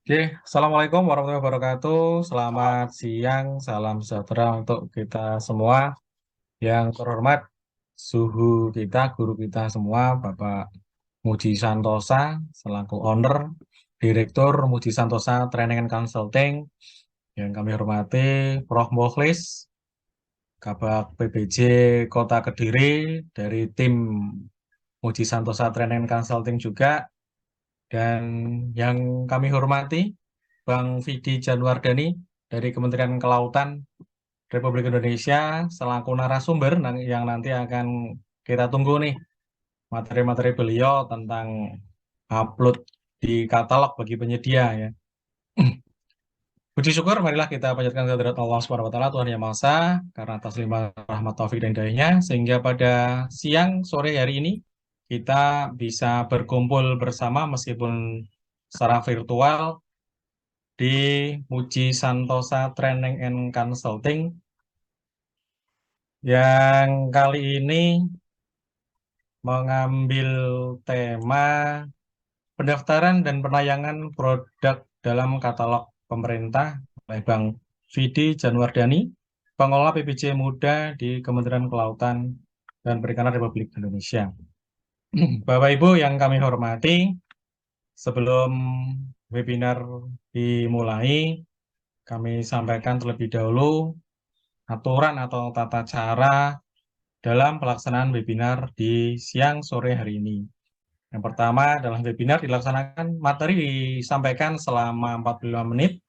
Oke, Assalamualaikum warahmatullahi wabarakatuh. Selamat siang, salam sejahtera untuk kita semua. Yang terhormat, suhu kita, guru kita semua, Bapak Muji Santosa, selaku owner, Direktur Muji Santosa Training and Consulting. Yang kami hormati, Prof. Mukhlis, Kabak PBJ Kota Kediri, dari tim Muji Santosa Training and Consulting juga. Dan yang kami hormati, Bang Vidi Januardani dari Kementerian Kelautan Republik Indonesia selaku narasumber yang nanti akan kita tunggu nih materi-materi beliau tentang upload di katalog bagi penyedia ya. Puji syukur, marilah kita panjatkan kehadirat Allah Subhanahu wa taala Tuhan Yang Maha Esa karena atas limpah rahmat taufik dan hidayahnya sehingga pada siang sore hari ini kita bisa berkumpul bersama meskipun secara virtual di Muji Santosa Training and Consulting yang kali ini mengambil tema pendaftaran dan penayangan produk dalam katalog pemerintah oleh Bang Vidi Januardani, Pengelola PBJ Muda di Kementerian Kelautan dan Perikanan Republik Indonesia. Bapak Ibu yang kami hormati, sebelum webinar dimulai, kami sampaikan terlebih dahulu aturan atau tata cara dalam pelaksanaan webinar di siang sore hari ini. Yang pertama, dalam webinar dilaksanakan materi disampaikan selama 45 menit,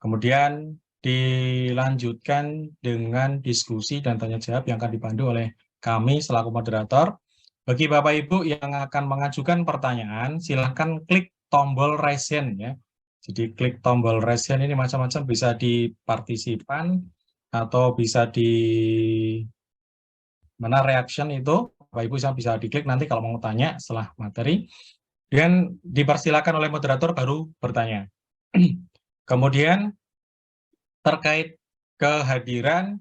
kemudian dilanjutkan dengan diskusi dan tanya jawab yang akan dipandu oleh kami selaku moderator. Bagi Bapak Ibu yang akan mengajukan pertanyaan, silahkan klik tombol raise hand ya. Jadi klik tombol raise hand ini macam-macam, bisa di partisipan atau bisa di mana reaction itu, Bapak Ibu bisa diklik nanti kalau mau tanya setelah materi, dan dipersilakan oleh moderator baru bertanya. Kemudian terkait kehadiran,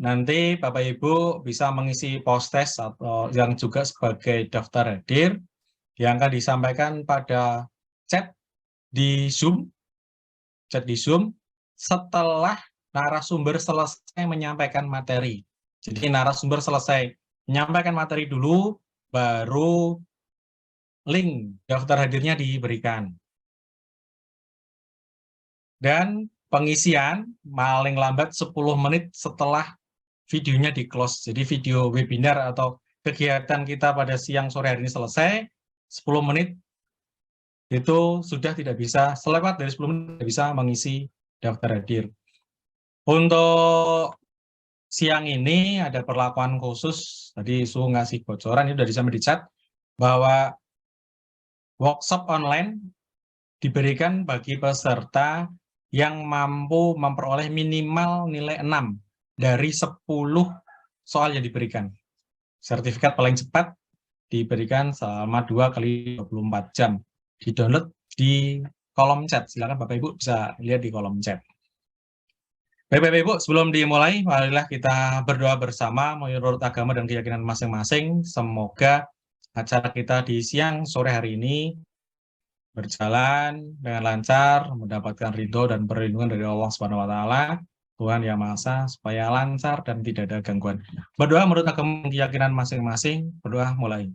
nanti Bapak Ibu bisa mengisi post-test atau yang juga sebagai daftar hadir yang akan disampaikan pada chat di Zoom setelah narasumber selesai menyampaikan materi. Jadi narasumber selesai menyampaikan materi dulu, baru link daftar hadirnya diberikan. Dan pengisian paling lambat 10 menit setelah videonya di-close. Jadi video webinar atau kegiatan kita pada siang sore hari ini selesai, 10 menit itu sudah tidak bisa, selewat dari 10 menit tidak bisa mengisi daftar hadir. Untuk siang ini ada perlakuan khusus, tadi Su ngasih bocoran, ini sudah disampaikan di chat, bahwa workshop online diberikan bagi peserta yang mampu memperoleh minimal nilai 6 dari 10 soal yang diberikan. Sertifikat paling cepat diberikan selama 2 kali 24 jam. Di-download di kolom chat. Silakan Bapak Ibu bisa lihat di kolom chat. Baik, Bapak Ibu, sebelum dimulai, marilah kita berdoa bersama menurut agama dan keyakinan masing-masing. Semoga acara kita di siang sore hari ini berjalan dengan lancar, mendapatkan ridho dan perlindungan dari Allah Subhanahu wa taala, Tuhan Yang Maha Esa, supaya lancar dan tidak ada gangguan. Berdoa menurut agama dan keyakinan masing-masing. Berdoa mulai.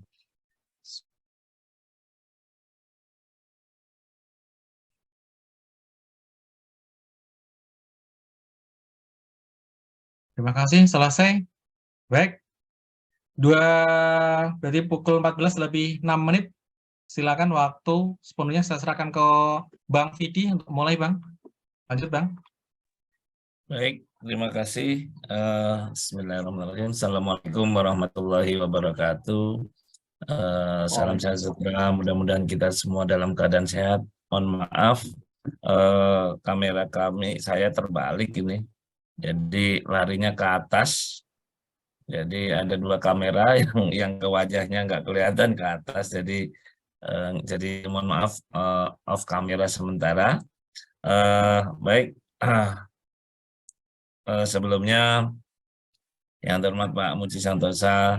Terima kasih, selesai. Baik, berarti pukul 14 lebih 6 menit. Silakan waktu sepenuhnya saya serahkan ke Bang Vidi untuk mulai, Bang. Lanjut, Bang. Baik, terima kasih. Bismillahirrahmanirrahim. Assalamualaikum warahmatullahi wabarakatuh. Salam sehat sejahtera. Mudah-mudahan kita semua dalam keadaan sehat. Mohon maaf, kamera saya terbalik ini. Jadi larinya ke atas. Jadi ada 2 kamera yang ke wajahnya nggak kelihatan ke atas. Jadi mohon maaf, off kamera sementara. Baik. Sebelumnya yang terhormat Pak Muji Santosa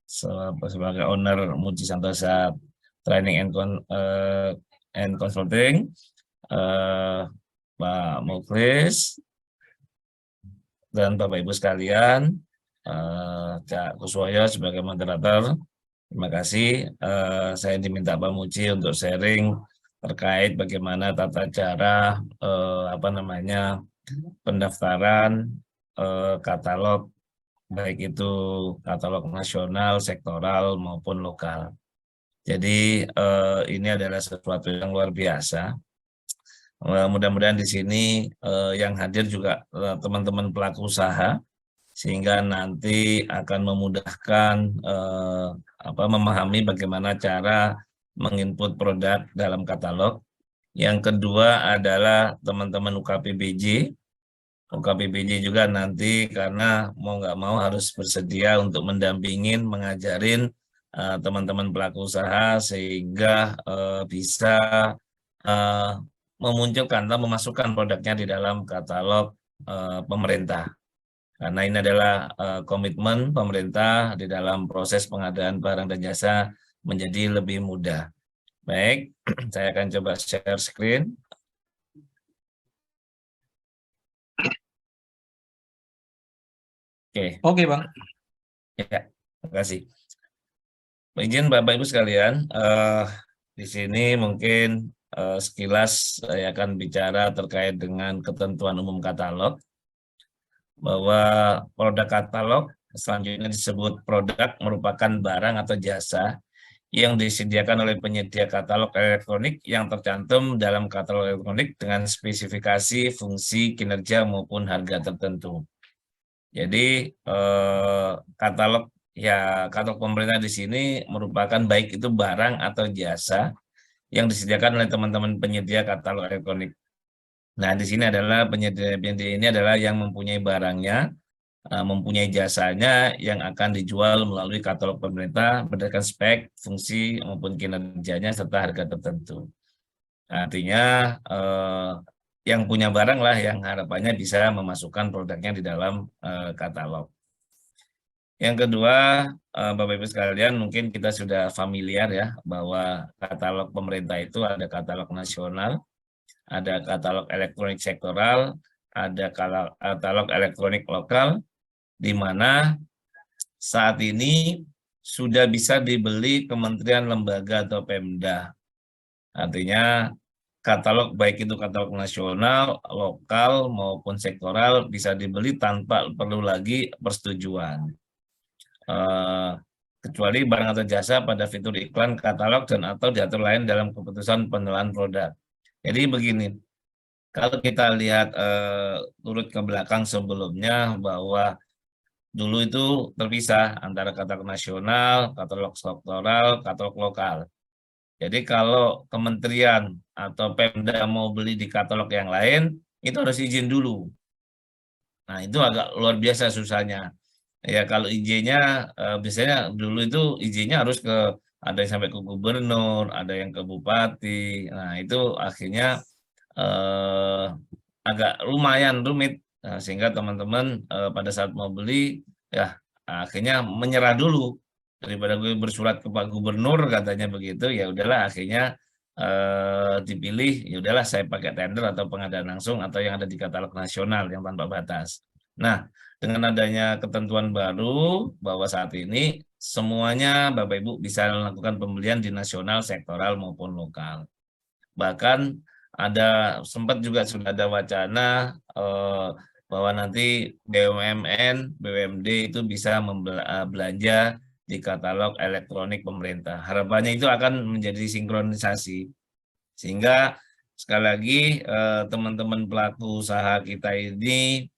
sebagai owner Muji Santosa Training and and Consulting, Pak Mukhlis, dan Bapak Ibu sekalian, Cak Kuswoyo sebagai moderator. Terima kasih. Saya diminta Pak Muji untuk sharing terkait bagaimana tata cara pendaftaran katalog, baik itu katalog nasional, sektoral maupun lokal. Jadi ini adalah sesuatu yang luar biasa. Mudah-mudahan di sini yang hadir juga teman-teman pelaku usaha, sehingga nanti akan memudahkan memahami bagaimana cara menginput produk dalam katalog. Yang kedua adalah teman-teman UKPBJ. UKPBJ juga nanti karena mau nggak mau harus bersedia untuk mendampingin, mengajarin teman-teman pelaku usaha sehingga bisa memunculkan atau memasukkan produknya di dalam katalog pemerintah. Karena ini adalah komitmen pemerintah di dalam proses pengadaan barang dan jasa menjadi lebih mudah. Baik, saya akan coba share screen. Oke, Bang. Ya, terima kasih. Izin Bapak Ibu sekalian, di sini mungkin sekilas saya akan bicara terkait dengan ketentuan umum katalog, bahwa produk katalog selanjutnya disebut produk merupakan barang atau jasa yang disediakan oleh penyedia katalog elektronik yang tercantum dalam katalog elektronik dengan spesifikasi, fungsi, kinerja maupun harga tertentu. Jadi katalog pemerintah di sini merupakan baik itu barang atau jasa yang disediakan oleh teman-teman penyedia katalog elektronik. Nah, di sini adalah penyedia ini adalah yang mempunyai barangnya, mempunyai jasanya yang akan dijual melalui katalog pemerintah berdasarkan spek, fungsi maupun kinerjanya serta harga tertentu. Artinya yang punya barang lah yang harapannya bisa memasukkan produknya di dalam katalog. Yang kedua, Bapak Ibu sekalian, mungkin kita sudah familiar ya bahwa katalog pemerintah itu ada katalog nasional, ada katalog elektronik sektoral, ada katalog elektronik lokal, di mana saat ini sudah bisa dibeli kementerian, lembaga, atau Pemda. Artinya katalog baik itu katalog nasional, lokal, maupun sektoral bisa dibeli tanpa perlu lagi persetujuan. Kecuali barang atau jasa pada fitur iklan, katalog, dan atau diatur lain dalam keputusan pengelolaan produk. Jadi begini, kalau kita lihat turut ke belakang sebelumnya bahwa dulu itu terpisah antara katalog nasional, katalog sektoral, katalog lokal. Jadi kalau kementerian atau Pemda mau beli di katalog yang lain, itu harus izin dulu. Nah, itu agak luar biasa susahnya. Ya, kalau izinnya biasanya dulu itu izinnya harus ada yang sampai ke gubernur, ada yang ke bupati. Nah, itu akhirnya agak lumayan rumit, sehingga teman-teman pada saat mau beli ya akhirnya menyerah dulu, daripada gue bersurat ke Pak Gubernur katanya begitu, ya udahlah akhirnya dipilih, ya udahlah saya pakai tender atau pengadaan langsung atau yang ada di katalog nasional yang tanpa batas. Nah, dengan adanya ketentuan baru bahwa saat ini semuanya Bapak Ibu bisa melakukan pembelian di nasional, sektoral maupun lokal. Bahkan sempat juga sudah ada wacana bahwa nanti BUMN, BUMD itu bisa belanja di katalog elektronik pemerintah. Harapannya itu akan menjadi sinkronisasi. Sehingga sekali lagi teman-teman pelaku usaha kita ini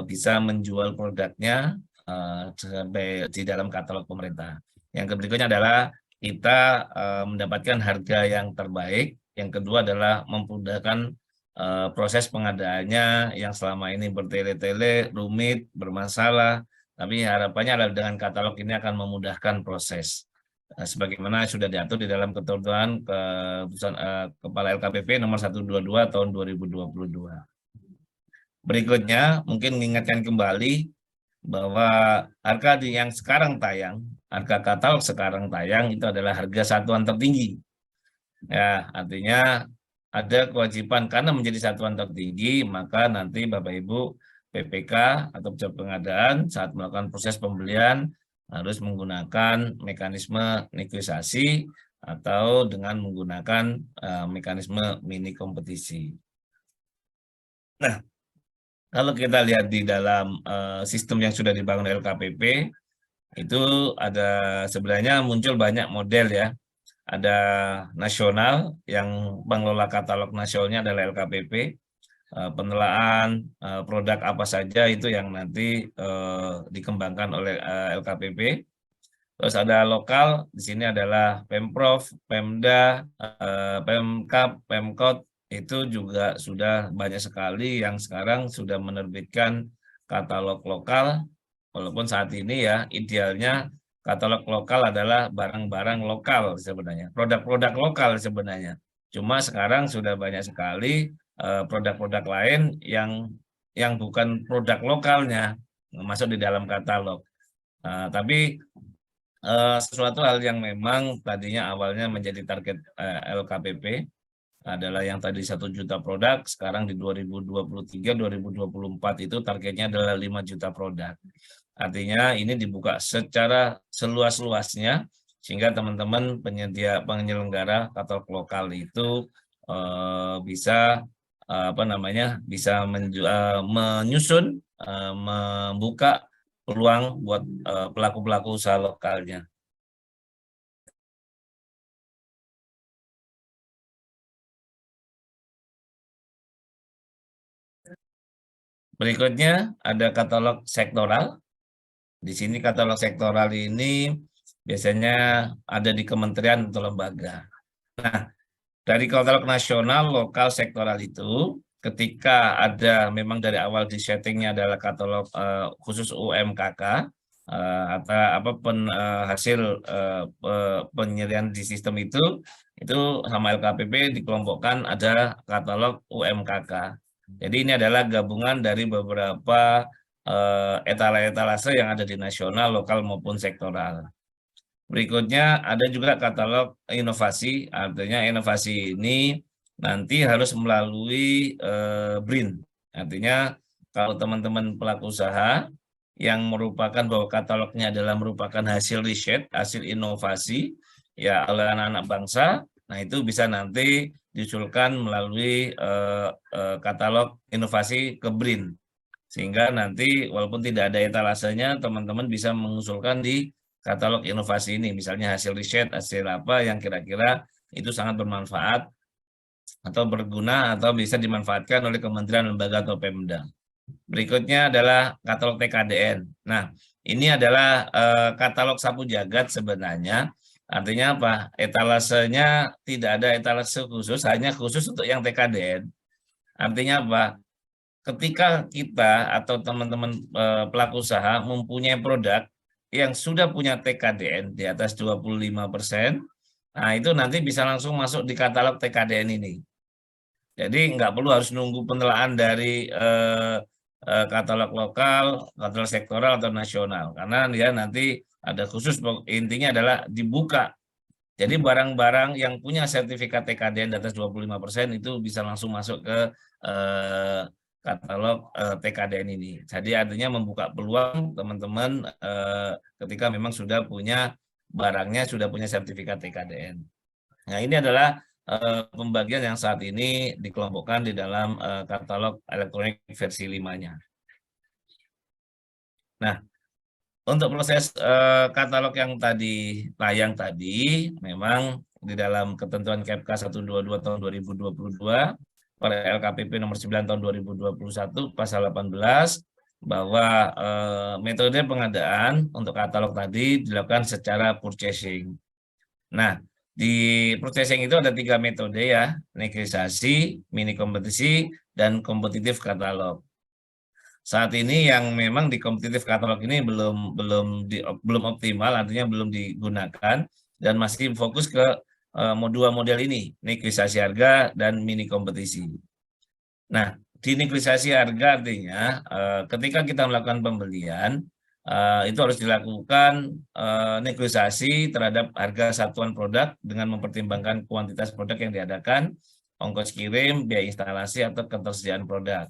bisa menjual produknya di dalam katalog pemerintah. Yang berikutnya adalah kita mendapatkan harga yang terbaik. Yang kedua adalah memudahkan proses pengadaannya yang selama ini bertele-tele, rumit, bermasalah. Tapi harapannya adalah dengan katalog ini akan memudahkan proses. Sebagaimana sudah diatur di dalam ketentuan keputusan Kepala LKPP nomor 122 tahun 2022. Berikutnya, mungkin mengingatkan kembali bahwa harga yang sekarang tayang, harga katalog sekarang tayang itu adalah harga satuan tertinggi. Ya, artinya ada kewajiban karena menjadi satuan tertinggi, maka nanti Bapak Ibu PPK atau pejabat pengadaan saat melakukan proses pembelian harus menggunakan mekanisme negosiasi atau dengan menggunakan mekanisme mini kompetisi. Nah, kalau kita lihat di dalam sistem yang sudah dibangun LKPP, itu ada sebenarnya muncul banyak model ya. Ada nasional yang pengelola katalog nasionalnya adalah LKPP, penelaan produk apa saja itu yang nanti dikembangkan oleh LKPP. Terus ada lokal, di sini adalah Pemprov, Pemda, Pemkab, Pemkot, itu juga sudah banyak sekali yang sekarang sudah menerbitkan katalog lokal, walaupun saat ini ya idealnya katalog lokal adalah barang-barang lokal sebenarnya, produk-produk lokal sebenarnya. Cuma sekarang sudah banyak sekali produk-produk lain yang bukan produk lokalnya masuk di dalam katalog. Tapi sesuatu hal yang memang tadinya awalnya menjadi target LKPP adalah yang tadi 1 juta produk, sekarang di 2023-2024 itu targetnya adalah 5 juta produk. Artinya ini dibuka secara seluas-luasnya sehingga teman-teman penyelenggara katalog lokal itu bisa bisa menyusun, membuka peluang buat pelaku-pelaku usaha lokalnya. Berikutnya ada katalog sektoral. Di sini katalog sektoral ini biasanya ada di kementerian atau lembaga. Nah, dari katalog nasional, lokal, sektoral itu, ketika ada memang dari awal di settingnya adalah katalog khusus UMKK atau hasil penyediaan di sistem itu sama LKPP dikelompokkan ada katalog UMKK. Jadi ini adalah gabungan dari beberapa etalase yang ada di nasional, lokal maupun sektoral. Berikutnya ada juga katalog inovasi, artinya inovasi ini nanti harus melalui BRIN. Artinya kalau teman-teman pelaku usaha yang merupakan bahwa katalognya adalah merupakan hasil riset, hasil inovasi ya oleh anak-anak bangsa, nah itu bisa nanti diusulkan melalui katalog inovasi ke BRIN. Sehingga nanti walaupun tidak ada etalasenya, teman-teman bisa mengusulkan di katalog inovasi ini, misalnya hasil riset, hasil apa yang kira-kira itu sangat bermanfaat atau berguna atau bisa dimanfaatkan oleh kementerian, lembaga, atau Pemda. Berikutnya adalah katalog TKDN. Nah, ini adalah katalog sapu jagat sebenarnya. Artinya apa? Etalasenya tidak ada etalase khusus, hanya khusus untuk yang TKDN. Artinya apa? Ketika kita atau teman-teman pelaku usaha mempunyai produk yang sudah punya TKDN di atas 25%, nah itu nanti bisa langsung masuk di katalog TKDN ini. Jadi nggak perlu harus nunggu penelaan dari katalog lokal, katalog sektoral atau nasional, karena dia nanti ada khusus, intinya adalah dibuka. Jadi barang-barang yang punya sertifikat TKDN di atas 25% itu bisa langsung masuk ke katalog TKDN ini. Jadi artinya membuka peluang teman-teman ketika memang sudah punya barangnya, sudah punya sertifikat TKDN. Nah, ini adalah pembagian yang saat ini dikelompokkan di dalam katalog elektronik versi 5-nya. Nah, untuk proses katalog yang tayang tadi, memang di dalam ketentuan KEPK 122 tahun 2022, pada LKPP nomor 9 tahun 2021, pasal 18, bahwa metode pengadaan untuk katalog tadi dilakukan secara purchasing. Nah, di purchasing itu ada 3 metode ya, negosiasi, mini kompetisi, dan kompetitif katalog. Saat ini yang memang di kompetitif katalog ini belum optimal, artinya belum digunakan dan masih fokus ke dua model ini, negosiasi harga dan mini kompetisi. Nah, di negosiasi harga artinya ketika kita melakukan pembelian, itu harus dilakukan negosiasi terhadap harga satuan produk dengan mempertimbangkan kuantitas produk yang diadakan, ongkos kirim, biaya instalasi, atau ketersediaan produk.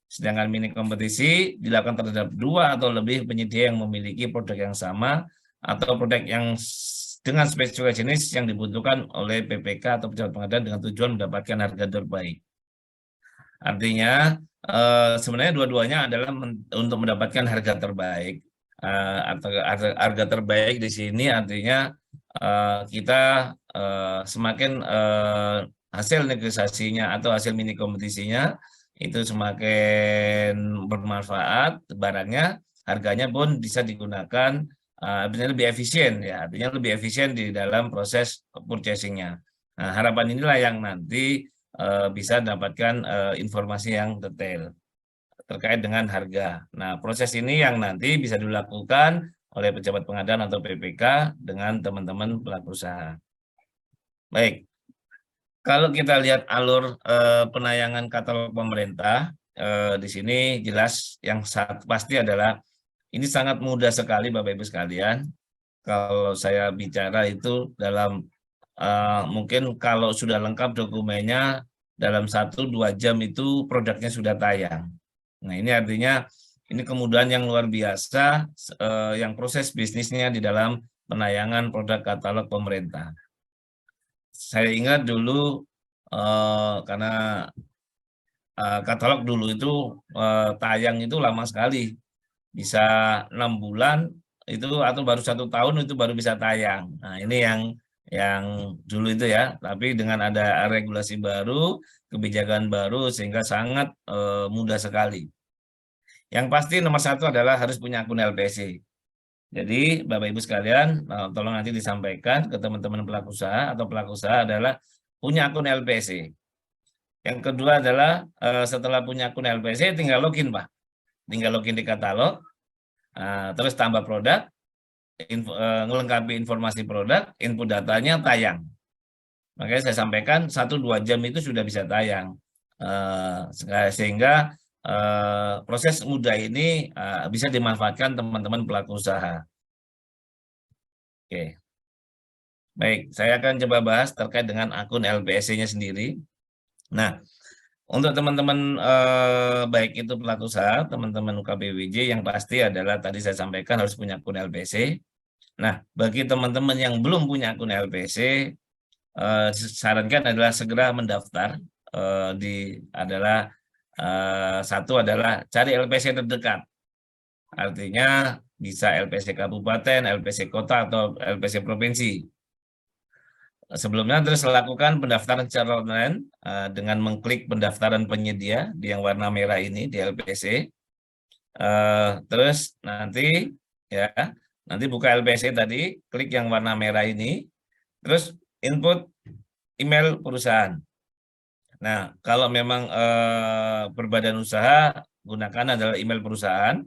Sedangkan mini kompetisi dilakukan terhadap 2 atau lebih penyedia yang memiliki produk yang sama atau produk yang dengan spesifikasi jenis yang dibutuhkan oleh PPK atau pejabat pengadaan dengan tujuan mendapatkan harga terbaik. Artinya sebenarnya dua-duanya adalah untuk mendapatkan harga terbaik. Atau harga terbaik di sini artinya kita semakin hasil negosiasinya atau hasil mini kompetisinya itu semakin bermanfaat barangnya, harganya pun bisa digunakan lebih efisien ya, artinya lebih efisien di dalam proses purchasing-nya. Nah, harapan inilah yang nanti bisa mendapatkan informasi yang detail terkait dengan harga. Nah, proses ini yang nanti bisa dilakukan oleh pejabat pengadaan atau PPK dengan teman-teman pelaku usaha. Baik, kalau kita lihat alur penayangan katalog pemerintah, di sini jelas yang pasti adalah ini sangat mudah sekali Bapak Ibu sekalian. Kalau saya bicara itu dalam mungkin kalau sudah lengkap dokumennya dalam 1-2 jam itu produknya sudah tayang. Nah, ini artinya ini kemudahan yang luar biasa yang proses bisnisnya di dalam penayangan produk katalog pemerintah. Saya ingat dulu karena katalog dulu itu tayang itu lama sekali, bisa 6 bulan itu atau baru 1 tahun itu baru bisa tayang. Nah, ini yang dulu itu ya, tapi dengan ada regulasi baru, kebijakan baru sehingga sangat mudah sekali. Yang pasti nomor 1 adalah harus punya akun LPC. Jadi Bapak Ibu sekalian, tolong nanti disampaikan ke teman-teman pelaku usaha atau pelaku usaha adalah punya akun LPC. Yang kedua adalah setelah punya akun LPC tinggal login Pak. Tinggal login di katalog, terus tambah produk, melengkapi informasi produk, input datanya tayang. Makanya saya sampaikan 1-2 jam itu sudah bisa tayang. Sehingga proses mudah ini bisa dimanfaatkan teman-teman pelaku usaha. Oke. Baik, saya akan coba bahas terkait dengan akun LPSC-nya sendiri. Nah, untuk teman-teman baik itu pelaku usaha, teman-teman UKBWJ yang pasti adalah tadi saya sampaikan harus punya akun LPSC. Nah, bagi teman-teman yang belum punya akun LPSC, sarankan adalah segera mendaftar. Satu adalah cari LPC terdekat. Artinya bisa LPC kabupaten, LPC kota, atau LPC provinsi. Sebelumnya terus lakukan pendaftaran secara online dengan mengklik pendaftaran penyedia di yang warna merah ini di LPC. Terus nanti buka LPC tadi, klik yang warna merah ini, terus input email perusahaan. Nah, kalau memang berbadan usaha, gunakan adalah email perusahaan.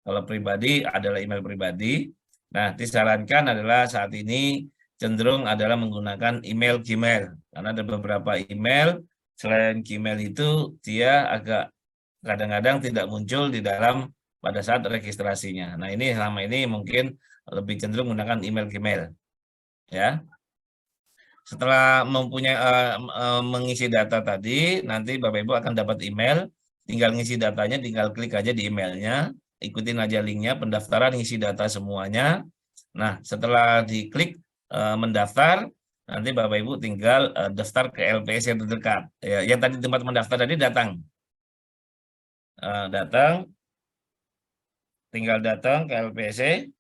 Kalau pribadi adalah email pribadi. Nah, disarankan adalah saat ini cenderung adalah menggunakan email Gmail. Karena ada beberapa email, selain Gmail itu dia agak kadang-kadang tidak muncul di dalam pada saat registrasinya. Nah, ini selama ini mungkin lebih cenderung menggunakan email Gmail. Ya. Setelah mempunyai mengisi data tadi, nanti Bapak Ibu akan dapat email, tinggal ngisi datanya, tinggal klik aja di emailnya, ikutin aja linknya, pendaftaran, ngisi data semuanya. Nah, setelah diklik mendaftar, nanti Bapak Ibu tinggal daftar ke LPSC yang terdekat. Ya, yang tadi tempat mendaftar tadi datang. Tinggal datang ke LPSC.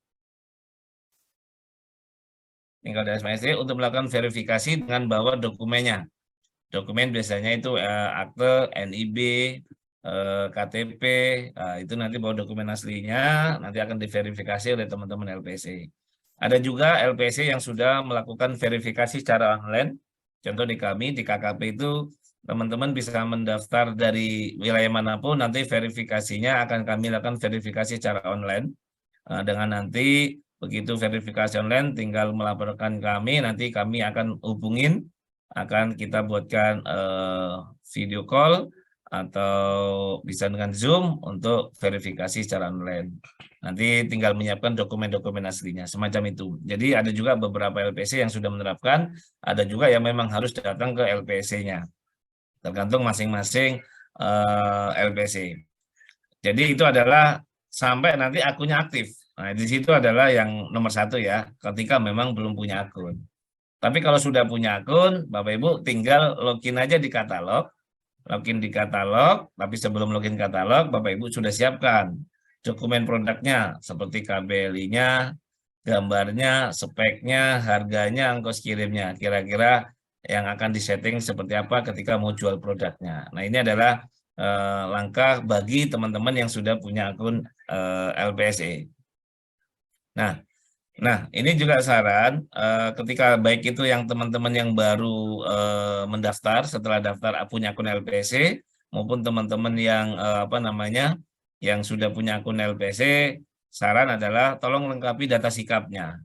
Tinggal di LPSC untuk melakukan verifikasi dengan bawa dokumennya. Dokumen biasanya itu akte, NIB, KTP, itu nanti bawa dokumen aslinya, nanti akan diverifikasi oleh teman-teman LPSC. Ada juga LPSC yang sudah melakukan verifikasi secara online. Contoh di kami, di KKP itu, teman-teman bisa mendaftar dari wilayah manapun, nanti verifikasinya akan kami lakukan verifikasi secara online. Dengan nanti begitu verifikasi online tinggal melaporkan kami, nanti kami akan hubungin, akan kita buatkan video call atau bisa dengan Zoom untuk verifikasi secara online. Nanti tinggal menyiapkan dokumen-dokumen aslinya, semacam itu. Jadi ada juga beberapa LPC yang sudah menerapkan, ada juga yang memang harus datang ke LPC-nya. Tergantung masing-masing LPC. Jadi itu adalah sampai nanti akunnya aktif. Nah, di situ adalah yang nomor 1 ya, ketika memang belum punya akun. Tapi kalau sudah punya akun, Bapak Ibu tinggal login aja di katalog, tapi sebelum login katalog, Bapak Ibu sudah siapkan dokumen produknya seperti KBLI-nya, gambarnya, speknya, harganya, ongkos kirimnya, kira-kira yang akan disetting seperti apa ketika mau jual produknya. Nah, ini adalah langkah bagi teman-teman yang sudah punya akun LPSE. Nah, ini juga saran ketika baik itu yang teman-teman yang baru mendaftar setelah daftar punya akun LPSE maupun teman-teman yang yang sudah punya akun LPSE, saran adalah tolong lengkapi data sikapnya.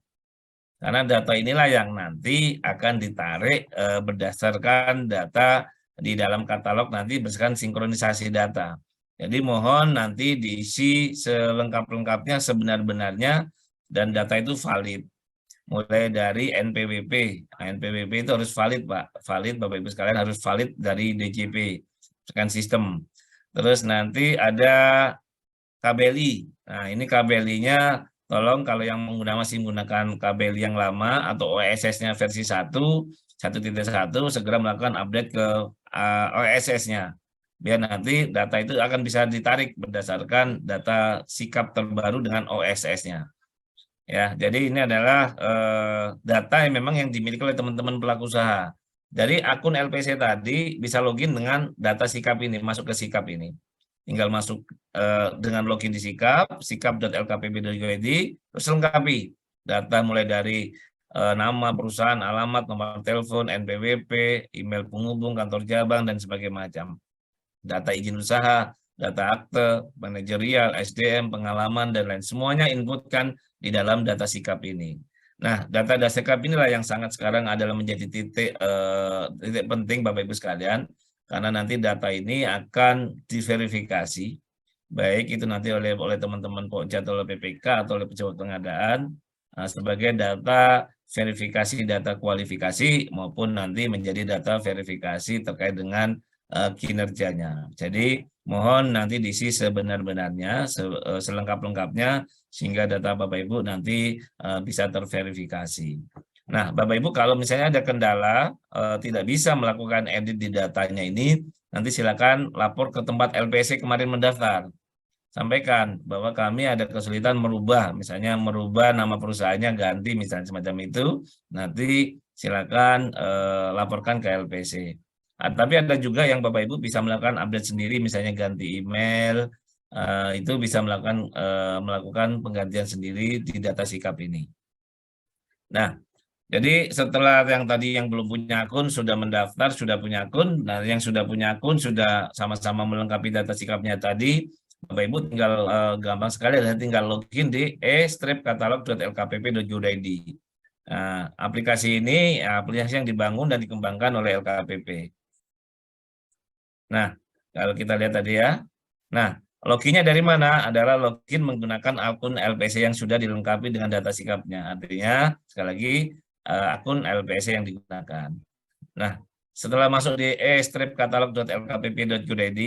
Karena data inilah yang nanti akan ditarik berdasarkan data di dalam katalog nanti berdasarkan sinkronisasi data. Jadi mohon nanti diisi selengkap-lengkapnya sebenar-benarnya dan data itu valid. Mulai dari NPWP. Nah, NPWP itu harus valid, Pak. Valid, Bapak Ibu sekalian harus valid dari DJP, berdasarkan sistem. Terus nanti ada KBLI. Nah, ini KBLI-nya tolong kalau yang masih menggunakan KBLI yang lama atau OSS-nya versi 1.1 segera melakukan update ke OSS-nya. Biar nanti data itu akan bisa ditarik berdasarkan data sikap terbaru dengan OSS-nya. Ya, jadi ini adalah data yang memang yang dimiliki oleh teman-teman pelaku usaha. Dari akun LPC tadi bisa login dengan data sikap ini, masuk ke sikap ini. Tinggal masuk dengan login di sikap, sikap.lkpp.go.id, terus lengkapi data mulai dari nama perusahaan, alamat, nomor telepon, NPWP, email penghubung, kantor cabang, dan sebagainya macam. Data izin usaha, data akte, manajerial, SDM, pengalaman, dan lain. Semuanya inputkan di dalam data sikap ini. Nah, data sikap inilah yang sangat sekarang adalah menjadi titik penting Bapak Ibu sekalian, karena nanti data ini akan diverifikasi, baik itu nanti oleh teman-teman Pokja atau oleh PPK atau oleh pejabat pengadaan, sebagai data verifikasi data kualifikasi maupun nanti menjadi data verifikasi terkait dengan kinerjanya. Jadi mohon nanti diisi sebenar-benarnya, selengkap-lengkapnya, sehingga data Bapak Ibu nanti bisa terverifikasi. Nah, Bapak Ibu kalau misalnya ada kendala, tidak bisa melakukan edit di datanya ini, nanti silakan lapor ke tempat LPC kemarin mendaftar. Sampaikan bahwa kami ada kesulitan merubah, misalnya merubah nama perusahaannya ganti, misalnya semacam itu, nanti silakan laporkan ke LPC. Tapi ada juga yang Bapak Ibu bisa melakukan update sendiri, misalnya ganti email, itu bisa melakukan penggantian sendiri di data sikap ini. Nah, jadi setelah yang tadi yang belum punya akun sudah mendaftar, sudah punya akun, nah yang sudah punya akun sudah sama-sama melengkapi data sikapnya tadi, Bapak Ibu tinggal gampang sekali adalah tinggal login di e-katalog.lkpp.go.id. Nah, aplikasi ini aplikasi yang dibangun dan dikembangkan oleh LKPP. Nah, kalau kita lihat tadi ya. Nah, loginnya dari mana? Adalah login menggunakan akun LPC yang sudah dilengkapi dengan data sikapnya. Artinya, sekali lagi, akun LPC yang digunakan. Nah, setelah masuk di e-katalog.lkpp.go.id,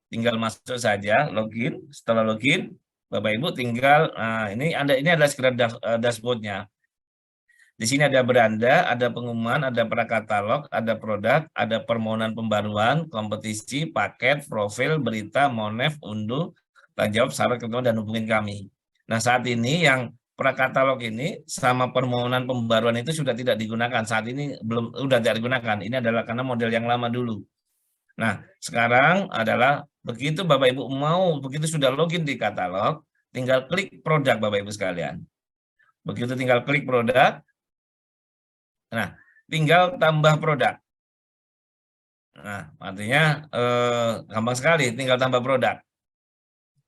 tinggal masuk saja, login. Setelah login, Bapak Ibu tinggal, ini adalah sekedar dashboardnya. Di sini ada beranda, ada pengumuman, ada prakatalog, ada produk, ada permohonan pembaruan, kompetisi, paket, profil, berita, monef, unduh, tanya jawab, syarat ketentuan, dan hubungin kami. Nah, saat ini yang prakatalog ini sama permohonan pembaruan itu sudah tidak digunakan. Saat ini sudah tidak digunakan. Ini adalah karena model yang lama dulu. Nah, sekarang adalah begitu Bapak Ibu begitu sudah login di katalog, tinggal klik produk Bapak Ibu sekalian. Begitu tinggal klik produk, nah, tinggal tambah produk. Nah, artinya gampang sekali, tinggal tambah produk.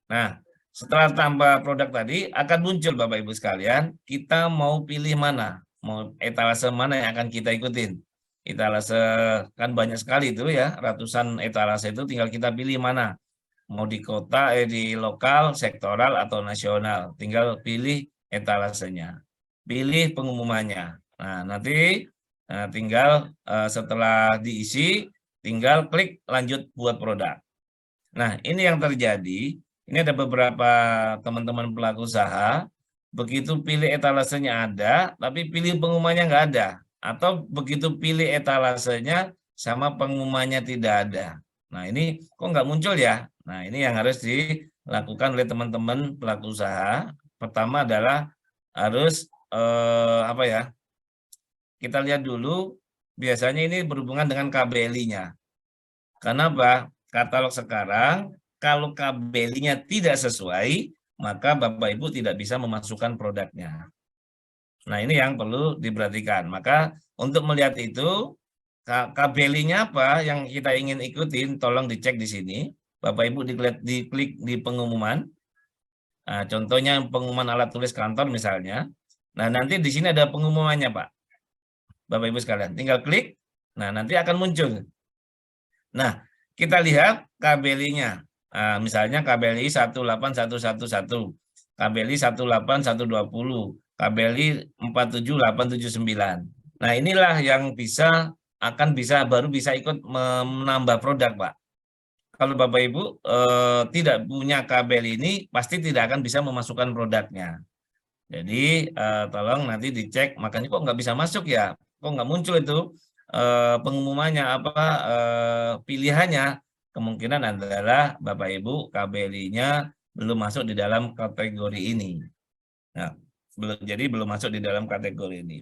Nah, setelah tambah produk tadi, akan muncul Bapak Ibu sekalian, kita mau pilih mana, mau etalase mana yang akan kita ikutin. etalase kan banyak sekali itu ya, ratusan etalase itu tinggal kita pilih mana. Mau di kota, di lokal, sektoral, atau nasional. Tinggal pilih etalasenya. Pilih pengumumannya. Nah, nanti tinggal setelah diisi, tinggal klik lanjut buat produk. Nah, ini yang terjadi. Ini ada beberapa teman-teman pelaku usaha, begitu pilih etalasenya ada, tapi pilih pengumumannya nggak ada. Atau begitu pilih etalasenya, sama pengumumannya tidak ada. Nah, ini kok nggak muncul ya? Nah, ini yang harus dilakukan oleh teman-teman pelaku usaha. Pertama adalah harus apa ya? Kita lihat dulu, biasanya ini berhubungan dengan KBLI-nya. Karena apa? Katalog sekarang, kalau KBLI-nya tidak sesuai, maka Bapak Ibu tidak bisa memasukkan produknya. Nah, ini yang perlu diperhatikan. Maka untuk melihat itu, KBLI-nya apa yang kita ingin ikutin, tolong dicek di sini. Bapak Ibu diklik di pengumuman. Nah, contohnya pengumuman alat tulis kantor misalnya. Nah, nanti di sini ada pengumumannya, Pak. Bapak Ibu sekalian, tinggal klik. Nah, nanti akan muncul. Nah, kita lihat KBLI-nya. Nah, misalnya KBLI 18111, KBLI 18120, KBLI 47879. Nah, inilah yang baru bisa ikut menambah produk, Pak. Kalau Bapak Ibu tidak punya KBLI ini, pasti tidak akan bisa memasukkan produknya. Jadi tolong nanti dicek, makanya kok nggak bisa masuk ya, kok nggak muncul itu pengumumannya apa pilihannya, kemungkinan adalah Bapak Ibu KBLI-nya belum masuk di dalam kategori ini. Nah, jadi belum masuk di dalam kategori ini.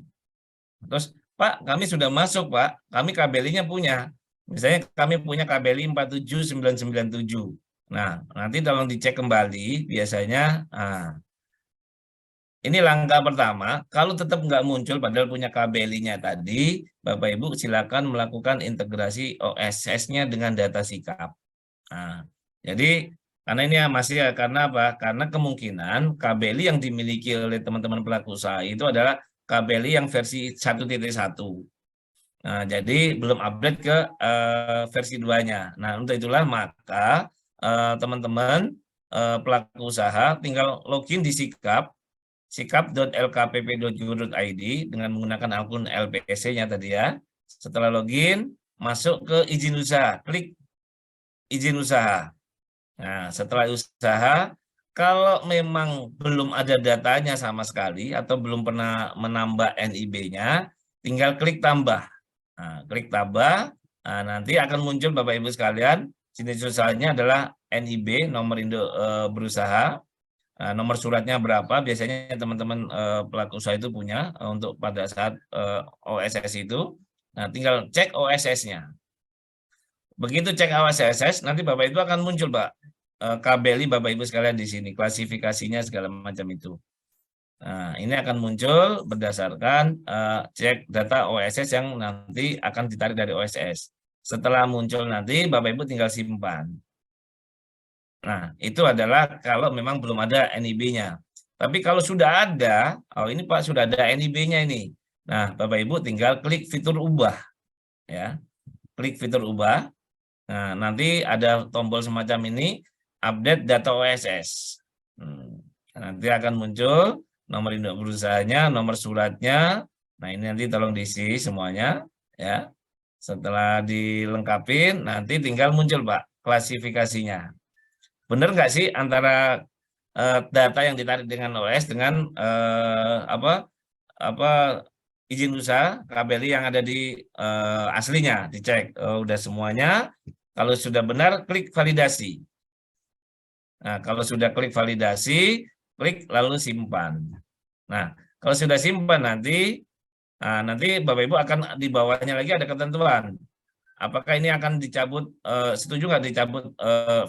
Terus Pak, kami sudah masuk Pak, kami KBLI-nya punya. Misalnya kami punya KBLI 47997. Nah, nanti tolong dicek kembali biasanya. Ini langkah pertama, kalau tetap nggak muncul padahal punya KBLI-nya tadi, Bapak Ibu silakan melakukan integrasi OSS-nya dengan data sikap. Nah, jadi karena ini masih karena apa? Karena kemungkinan KBLI yang dimiliki oleh teman-teman pelaku usaha itu adalah KBLI yang versi 1.1. Nah, jadi belum update ke versi 2-nya. Nah, untuk itulah maka teman-teman pelaku usaha tinggal login di sikap.lkpp.go.id dengan menggunakan akun LPSC-nya tadi ya. Setelah login, masuk ke izin usaha, klik izin usaha. Nah, setelah usaha, kalau memang belum ada datanya sama sekali atau belum pernah menambah NIB-nya, tinggal klik tambah. Nah, klik tambah, nah, nanti akan muncul Bapak Ibu sekalian, jenis usahanya adalah NIB, nomor induk berusaha, nomor suratnya berapa, biasanya teman-teman pelaku usaha itu punya untuk pada saat OSS itu. Nah, tinggal cek OSS-nya. Begitu cek OSS, nanti Bapak Ibu akan muncul, Pak, KBLI Bapak Ibu sekalian di sini, klasifikasinya segala macam itu. Nah, ini akan muncul berdasarkan cek data OSS yang nanti akan ditarik dari OSS. Setelah muncul nanti Bapak Ibu tinggal simpan. Nah, itu adalah kalau memang belum ada NIB-nya. Tapi kalau sudah ada, oh ini Pak sudah ada NIB-nya ini. Nah, Bapak Ibu tinggal klik fitur ubah. Ya, klik fitur ubah. Nah, nanti ada tombol semacam ini, update data OSS. Nanti akan muncul nomor induk berusahanya, nomor suratnya. Nah, ini nanti tolong diisi semuanya. Ya, setelah dilengkapin, nanti tinggal muncul Pak klasifikasinya. Benar nggak sih antara data yang ditarik dengan OS dengan izin usaha KBLI yang ada di aslinya, dicek udah semuanya. Kalau sudah benar, klik validasi. Nah, kalau sudah klik validasi, klik lalu simpan. Nah, kalau sudah simpan nanti Bapak Ibu akan di bawahnya lagi ada ketentuan. Apakah ini akan dicabut, setuju nggak dicabut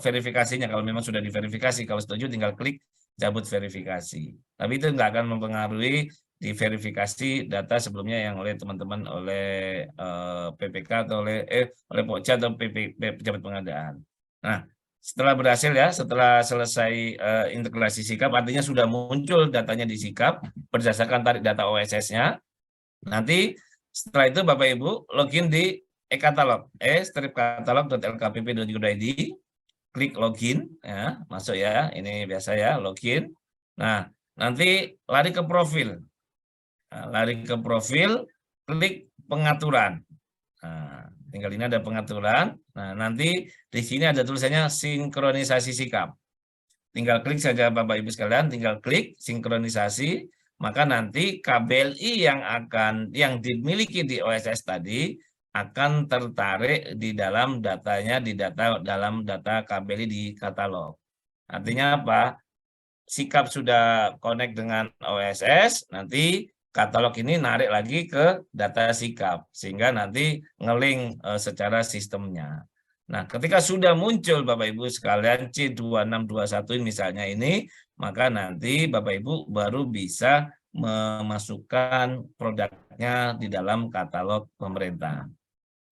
verifikasinya kalau memang sudah diverifikasi. Kalau setuju tinggal klik cabut verifikasi. Tapi itu nggak akan mempengaruhi diverifikasi data sebelumnya yang oleh teman-teman oleh PPK atau oleh Pokja atau pejabat pengadaan. Nah, setelah berhasil ya, setelah selesai integrasi sikap, artinya sudah muncul datanya di sikap berdasarkan tarik data OSS-nya. Nanti Setelah itu Bapak Ibu login di e-katalog, stripkatalog.lkpp.go.id, klik login, ya, masuk ya, ini biasa ya, login. Nah, nanti lari ke profil. Nah, lari ke profil, klik pengaturan. Nah, tinggal ini ada pengaturan. Nah, nanti di sini ada tulisannya sinkronisasi sikap. Tinggal klik saja Bapak Ibu sekalian, tinggal klik sinkronisasi, maka nanti KBLI yang dimiliki di OSS tadi akan tertarik di dalam datanya dalam data KBLI di katalog. Artinya apa? Sikap sudah connect dengan OSS, nanti katalog ini narik lagi ke data sikap sehingga nanti ngeling secara sistemnya. Nah, ketika sudah muncul Bapak Ibu sekalian C2621 misalnya ini, maka nanti Bapak Ibu baru bisa memasukkan produknya di dalam katalog pemerintah.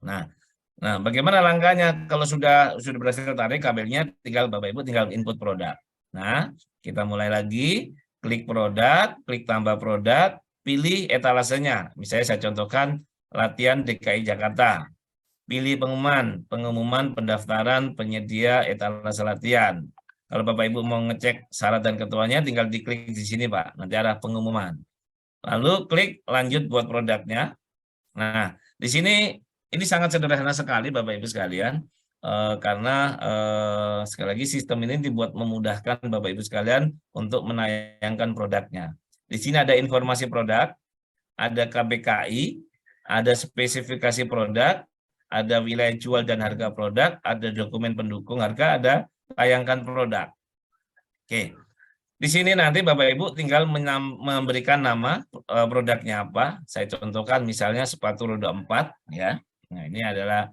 Nah, bagaimana langkahnya? Kalau sudah berhasil tarik kabelnya, tinggal Bapak Ibu tinggal input produk. Nah, kita mulai lagi, klik produk, klik tambah produk, pilih etalasenya. Misalnya saya contohkan latihan DKI Jakarta. Pilih pengumuman pendaftaran penyedia etalase latihan. Kalau Bapak Ibu mau ngecek syarat dan ketentuannya, tinggal diklik di sini Pak, nanti ada pengumuman. Lalu klik lanjut buat produknya. Nah, di sini ini sangat sederhana sekali Bapak Ibu sekalian, karena sekali lagi sistem ini dibuat memudahkan Bapak Ibu sekalian untuk menayangkan produknya. Di sini ada informasi produk, ada KBKI, ada spesifikasi produk, ada wilayah jual dan harga produk, ada dokumen pendukung harga, ada tayangkan produk. Oke, di sini nanti Bapak Ibu tinggal memberikan nama produknya apa. Saya contohkan misalnya sepatu roda 4 ya. Nah, ini adalah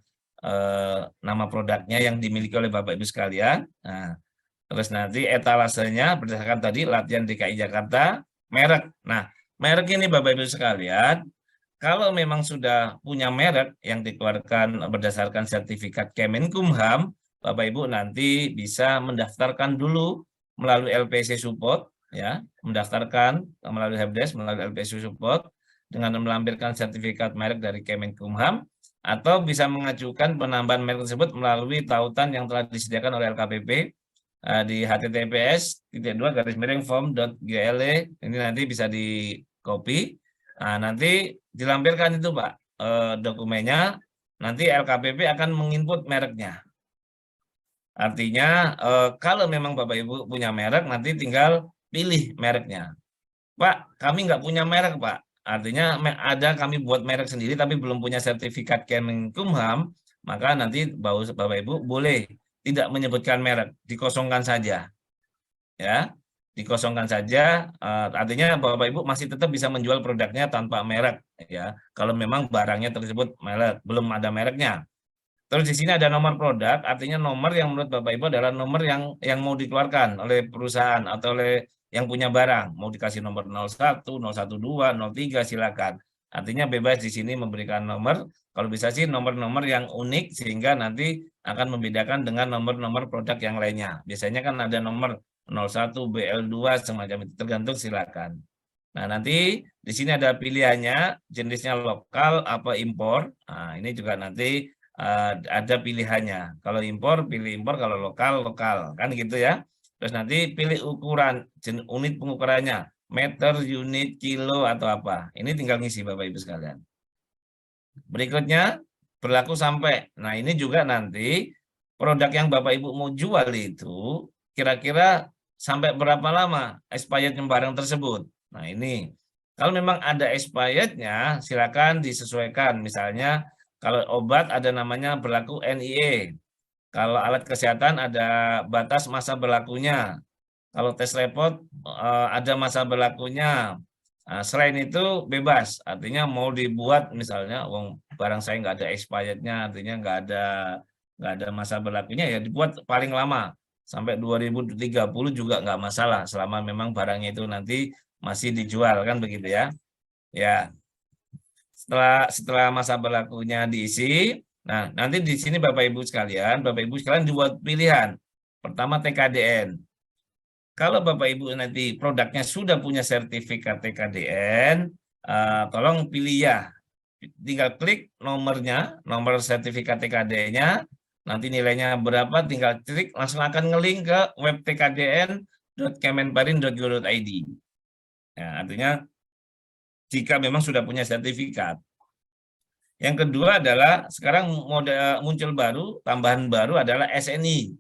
nama produknya yang dimiliki oleh Bapak Ibu sekalian. Nah, terus nanti etalasenya berdasarkan tadi latihan DKI Jakarta, merek. Nah, merek ini Bapak Ibu sekalian, kalau memang sudah punya merek yang dikeluarkan berdasarkan sertifikat Kemenkumham, Bapak Ibu nanti bisa mendaftarkan dulu melalui LPC Support, ya, mendaftarkan melalui Helpdesk, melalui LPC Support dengan melampirkan sertifikat merek dari Kemenkumham, atau bisa mengajukan penambahan merek tersebut melalui tautan yang telah disediakan oleh LKPP di https://form.gle. Ini nanti bisa di copy. Nah, nanti dilampirkan itu Pak dokumennya, nanti LKPP akan menginput mereknya. Artinya kalau memang Bapak Ibu punya merek, nanti tinggal pilih mereknya. Pak, kami nggak punya merek Pak. Artinya kami buat merek sendiri tapi belum punya sertifikat Kemenkumham, maka nanti Bapak Ibu boleh tidak menyebutkan merek, dikosongkan saja. Ya. Dikosongkan saja, artinya Bapak Ibu masih tetap bisa menjual produknya tanpa merek ya. Kalau memang barangnya tersebut merek, belum ada mereknya. Terus di sini ada nomor produk, artinya nomor yang menurut Bapak Ibu adalah nomor yang mau dikeluarkan oleh perusahaan atau oleh yang punya barang. Mau dikasih nomor 01, 012, 03 silakan. Artinya bebas di sini memberikan nomor, kalau bisa sih nomor-nomor yang unik sehingga nanti akan membedakan dengan nomor-nomor produk yang lainnya. Biasanya kan ada nomor 01, BL2 semacam itu, tergantung silakan. Nah, nanti di sini ada pilihannya, jenisnya lokal apa impor. Nah, ini juga nanti ada pilihannya. Kalau impor, pilih impor, kalau lokal, lokal. Kan gitu ya. Terus nanti pilih ukuran, unit pengukurannya, meter, unit, kilo, atau apa. Ini tinggal ngisi Bapak Ibu sekalian. Berikutnya, berlaku sampai. Nah, ini juga nanti produk yang Bapak Ibu mau jual itu, kira-kira sampai berapa lama expired barang tersebut. Nah, ini. Kalau memang ada expirednya, silakan disesuaikan. Misalnya, kalau obat ada namanya berlaku NIE. Kalau alat kesehatan ada batas masa berlakunya. Kalau tes report ada masa berlakunya. Nah, selain itu bebas. Artinya mau dibuat misalnya barang saya nggak ada expirednya, artinya nggak ada masa berlakunya, ya dibuat paling lama sampai 2030 juga nggak masalah selama memang barangnya itu nanti masih dijual, kan begitu ya. Ya. Setelah masa berlakunya diisi, nah nanti di sini Bapak Ibu sekalian dibuat pilihan. Pertama TKDN. Kalau Bapak Ibu nanti produknya sudah punya sertifikat TKDN, tolong pilih ya. tinggal klik nomornya, nomor sertifikat TKDN-nya, nanti nilainya berapa, tinggal klik, langsung akan ngelink ke web tkdn.kemenparin.go.id. Ya, artinya jika memang sudah punya sertifikat. Yang kedua adalah sekarang muncul baru, tambahan baru adalah SNI.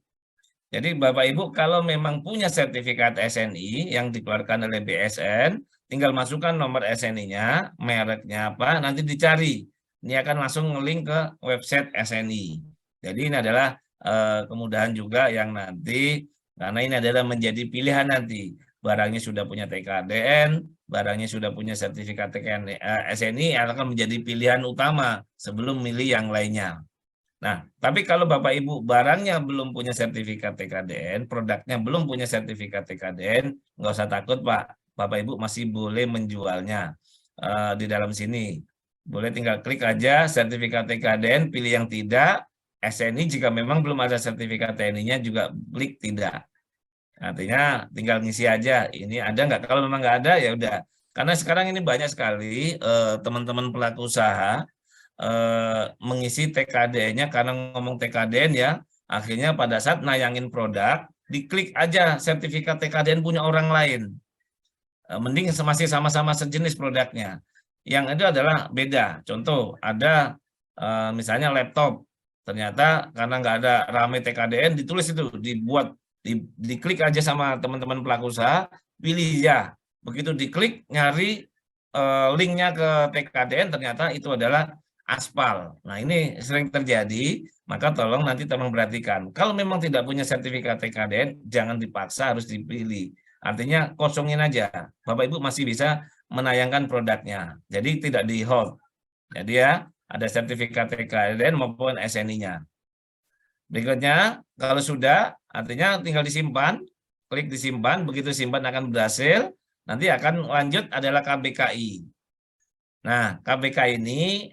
Jadi Bapak Ibu kalau memang punya sertifikat SNI yang dikeluarkan oleh BSN, tinggal masukkan nomor SNI-nya, mereknya apa, nanti dicari. Ini akan langsung ngelink ke website SNI. Jadi ini adalah kemudahan juga yang nanti, karena ini adalah menjadi pilihan nanti. Barangnya sudah punya TKDN, barangnya sudah punya sertifikat SNI, akan menjadi pilihan utama sebelum milih yang lainnya. Nah, tapi kalau Bapak Ibu barangnya belum punya sertifikat TKDN, produknya belum punya sertifikat TKDN, nggak usah takut Pak. Bapak Ibu masih boleh menjualnya di dalam sini. Boleh tinggal klik aja sertifikat TKDN, pilih yang tidak. SNI jika memang belum ada sertifikat TNI-nya juga klik tidak. Artinya tinggal ngisi aja. Ini ada nggak? Kalau memang nggak ada ya udah. Karena sekarang ini banyak sekali teman-teman pelaku usaha mengisi TKDN-nya karena ngomong TKDN ya, akhirnya pada saat nayangin produk, diklik aja sertifikat TKDN punya orang lain. Mending masih sama-sama sejenis produknya. Yang itu adalah beda. Contoh, ada misalnya laptop, ternyata karena nggak ada rame TKDN, ditulis itu, dibuat, diklik aja sama teman-teman pelaku usaha, pilih ya. Begitu diklik, nyari linknya ke TKDN, ternyata itu adalah aspal. Nah, ini sering terjadi, maka tolong nanti tolong perhatikan. Kalau memang tidak punya sertifikat TKDN, jangan dipaksa harus dipilih. Artinya kosongin aja. Bapak Ibu masih bisa menayangkan produknya. Jadi tidak di hold. Jadi ya, ada sertifikat TKDN maupun SNI-nya. Berikutnya, kalau sudah, artinya tinggal disimpan, klik disimpan, begitu simpan akan berhasil, nanti akan lanjut adalah KBKI. Nah, KBK ini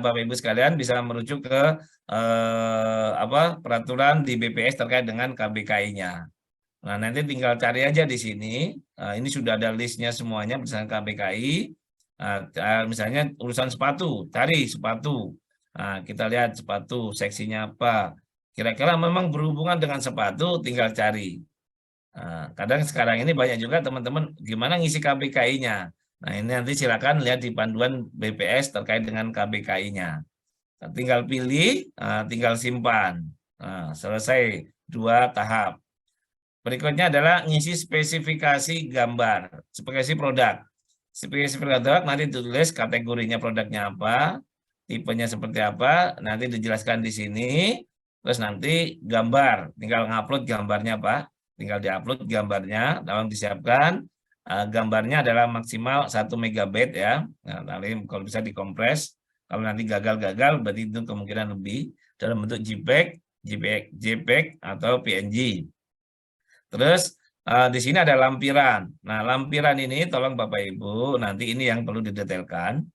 Bapak Ibu sekalian bisa merujuk ke peraturan di BPS terkait dengan KBKI-nya. Nah, nanti tinggal cari aja di sini. Ini sudah ada listnya semuanya berdasarkan KBKI. Misalnya urusan sepatu, cari sepatu. Nah, kita lihat sepatu seksinya apa. Kira-kira memang berhubungan dengan sepatu, tinggal cari. Nah, kadang sekarang ini banyak juga teman-teman gimana ngisi KBKI-nya. Nah, ini nanti silakan lihat di panduan BPS terkait dengan KBKI-nya. Tinggal pilih, tinggal simpan. Nah, selesai 2 tahap. Berikutnya adalah ngisi spesifikasi gambar, spesifikasi produk. Spesifikasi produk nanti ditulis kategorinya produknya apa, tipenya seperti apa, nanti dijelaskan di sini. Terus nanti gambar, tinggal ngupload gambarnya Pak. Tinggal diupload gambarnya, tolong disiapkan. Gambarnya adalah maksimal 1 MB ya. Nah, nanti kalau bisa dikompres. Kalau nanti gagal-gagal berarti itu kemungkinan lebih dalam bentuk JPEG atau PNG. Terus di sini ada lampiran. Nah, lampiran ini tolong Bapak Ibu, nanti ini yang perlu didetailkan.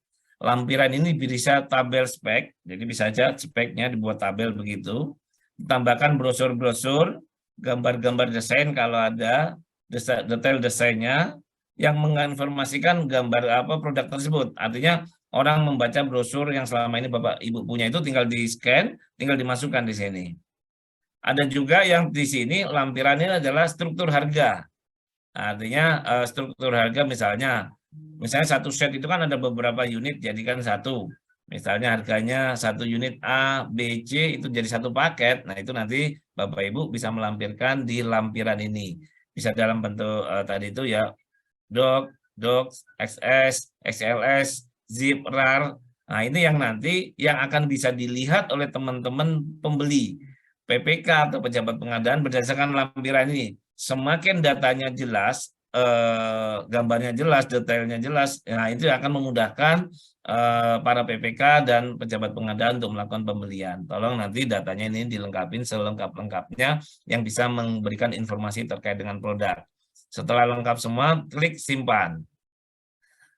Lampiran ini bisa tabel spek, jadi bisa aja speknya dibuat tabel begitu. Ditambahkan brosur-brosur, gambar-gambar desain kalau ada, detail desainnya yang menginformasikan gambar apa produk tersebut. Artinya orang membaca brosur yang selama ini Bapak Ibu punya itu tinggal di-scan, tinggal dimasukkan di sini. Ada juga yang di sini lampirannya adalah struktur harga. Artinya struktur harga misalnya satu set itu kan ada beberapa unit jadikan satu. Misalnya harganya 1 unit A, B, C itu jadi 1 paket. Nah, itu nanti Bapak Ibu bisa melampirkan di lampiran ini. Bisa dalam bentuk tadi itu ya doc, XS, XLS, zip, RAR. Nah, ini yang nanti yang akan bisa dilihat oleh teman-teman pembeli PPK atau pejabat pengadaan berdasarkan lampiran ini. Semakin datanya jelas, gambarnya jelas, detailnya jelas, nah itu akan memudahkan para PPK dan pejabat pengadaan untuk melakukan pembelian. Tolong nanti datanya ini dilengkapi selengkap-lengkapnya yang bisa memberikan informasi terkait dengan produk. Setelah lengkap semua, klik simpan.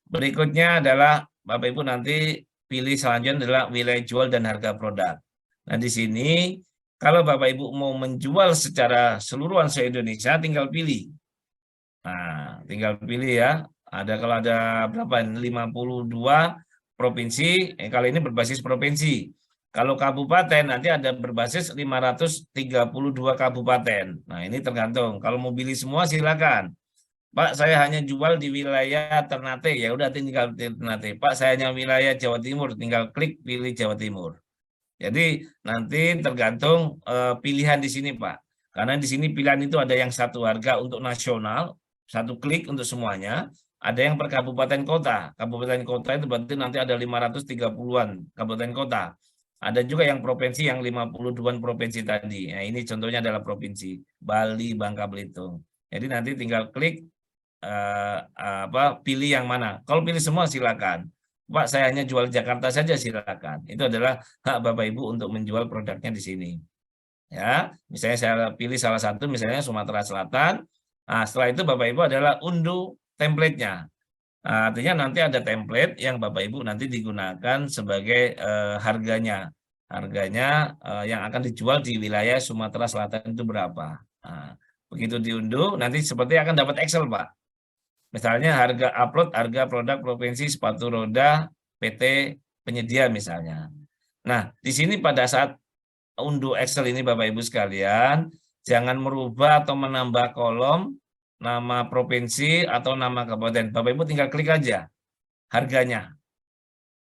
Berikutnya adalah Bapak Ibu nanti pilih selanjutnya adalah wilayah jual dan harga produk. Nah, di sini kalau Bapak Ibu mau menjual secara seluruhan se-Indonesia, tinggal pilih. Nah, tinggal pilih ya. Kalau ada berapa? 52 provinsi, kali ini berbasis provinsi. Kalau kabupaten nanti ada berbasis 532 kabupaten. Nah, ini tergantung. Kalau mau pilih semua silakan. Pak, saya hanya jual di wilayah Ternate, ya udah tinggal Ternate. Pak, saya hanya wilayah Jawa Timur, tinggal klik pilih Jawa Timur. Jadi nanti tergantung pilihan di sini, Pak. Karena di sini pilihan itu ada yang satu harga untuk nasional, satu klik untuk semuanya, ada yang per kabupaten kota. Kabupaten kota itu berarti nanti ada 530-an kabupaten kota. Ada juga yang provinsi yang 52-an provinsi tadi. Nah, ini contohnya adalah provinsi Bali, Bangka Belitung. Jadi nanti tinggal klik pilih yang mana. Kalau pilih semua silakan. Pak, saya hanya jual Jakarta saja silakan. Itu adalah hak Bapak Ibu untuk menjual produknya di sini. Ya, misalnya saya pilih salah satu, misalnya Sumatera Selatan. Nah, setelah itu Bapak Ibu adalah unduh template-nya. Nah, artinya nanti ada template yang Bapak Ibu nanti digunakan sebagai harganya. Harganya yang akan dijual di wilayah Sumatera Selatan itu berapa. Nah, begitu diunduh, nanti seperti akan dapat Excel, Pak. Misalnya harga upload, harga produk provinsi sepatu roda PT penyedia misalnya. Nah, di sini pada saat unduh Excel ini Bapak Ibu sekalian, jangan merubah atau menambah kolom nama provinsi atau nama kabupaten. Bapak Ibu tinggal klik aja harganya.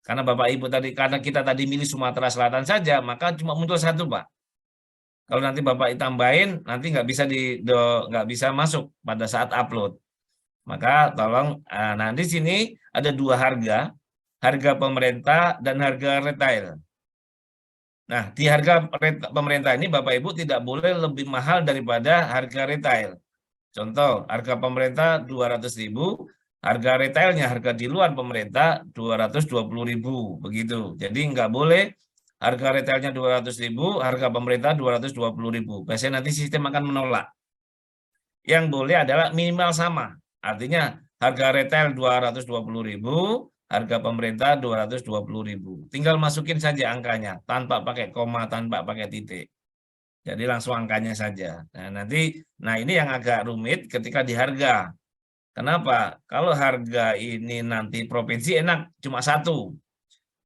Karena Bapak Ibu tadi, karena kita tadi milih Sumatera Selatan saja, maka cuma muncul satu, Pak. Kalau nanti Bapak tambahin, nanti nggak bisa masuk pada saat upload. Maka tolong, nah di sini ada dua harga pemerintah dan harga retail. Nah, di harga pemerintah ini Bapak Ibu tidak boleh lebih mahal daripada harga retail. Contoh, harga pemerintah 200.000, harga retailnya, harga di luar pemerintah 220.000, begitu. Jadi nggak boleh harga retailnya 200.000, harga pemerintah 220.000. Biasanya nanti sistem akan menolak. Yang boleh adalah minimal sama. Artinya harga retail 220.000, harga pemerintah 220.000. Tinggal masukin saja angkanya tanpa pakai koma, tanpa pakai titik. Jadi langsung angkanya saja. Nah ini yang agak rumit ketika di harga. Kenapa? Kalau harga ini nanti provinsi enak cuma satu.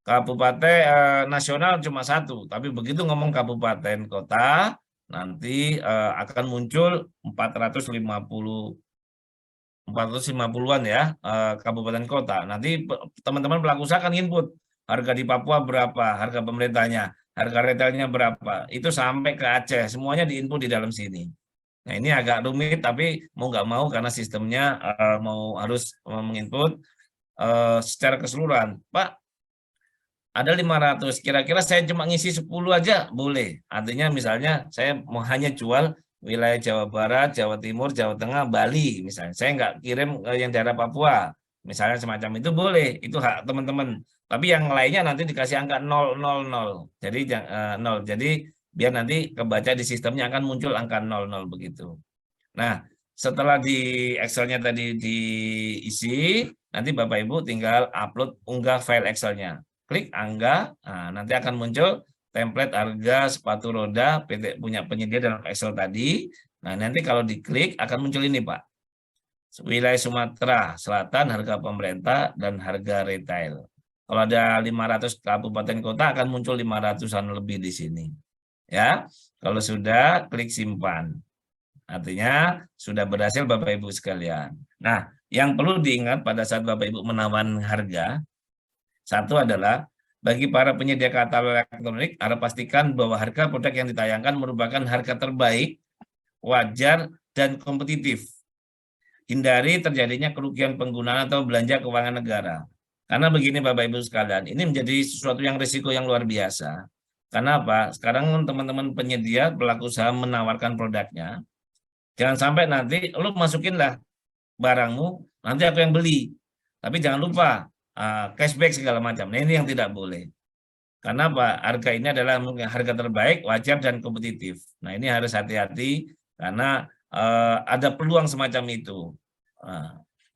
Kabupaten nasional cuma satu. Tapi begitu ngomong kabupaten kota, nanti akan muncul 450-an ya kabupaten kota. Nanti teman-teman pelaku usaha akan input harga di Papua berapa, harga pemerintahnya, harga retailnya berapa. Itu sampai ke Aceh, semuanya diinput di dalam sini. Nah ini agak rumit tapi mau nggak mau karena sistemnya harus menginput secara keseluruhan. Pak, ada 500, kira-kira saya cuma ngisi 10 aja boleh. Artinya misalnya saya mau hanya jual wilayah Jawa Barat, Jawa Timur, Jawa Tengah, Bali misalnya. Saya nggak kirim yang daerah Papua. Misalnya semacam itu boleh, itu hak teman-teman. Tapi yang lainnya nanti dikasih angka 000. Jadi 0. Jadi biar nanti kebaca di sistemnya akan muncul angka 00 begitu. Nah, setelah di Excel-nya tadi diisi, nanti Bapak Ibu tinggal upload unggah file Excel-nya. Klik Angga, nah, nanti akan muncul template harga sepatu roda PT punya penyedia dalam Excel tadi. Nah, nanti kalau diklik akan muncul ini, Pak. Wilayah Sumatera Selatan harga pemerintah dan harga retail. Kalau ada 500 kabupaten kota akan muncul 500-an lebih di sini. Ya. Kalau sudah klik simpan. Artinya sudah berhasil Bapak Ibu sekalian. Nah, yang perlu diingat pada saat Bapak Ibu menawarkan harga, satu adalah bagi para penyedia katalog elektronik harus pastikan bahwa harga produk yang ditayangkan merupakan harga terbaik, wajar, dan kompetitif. Hindari terjadinya kerugian penggunaan atau belanja keuangan negara. Karena begini Bapak Ibu sekalian, ini menjadi sesuatu yang risiko yang luar biasa. Karena apa? Sekarang teman-teman penyedia pelaku usaha menawarkan produknya. Jangan sampai nanti lu masukinlah barangmu, nanti aku yang beli. Tapi jangan lupa cashback segala macam. Nah ini yang tidak boleh. Karena apa? Harga ini adalah harga terbaik, wajar dan kompetitif. Nah ini harus hati-hati karena ada peluang semacam itu.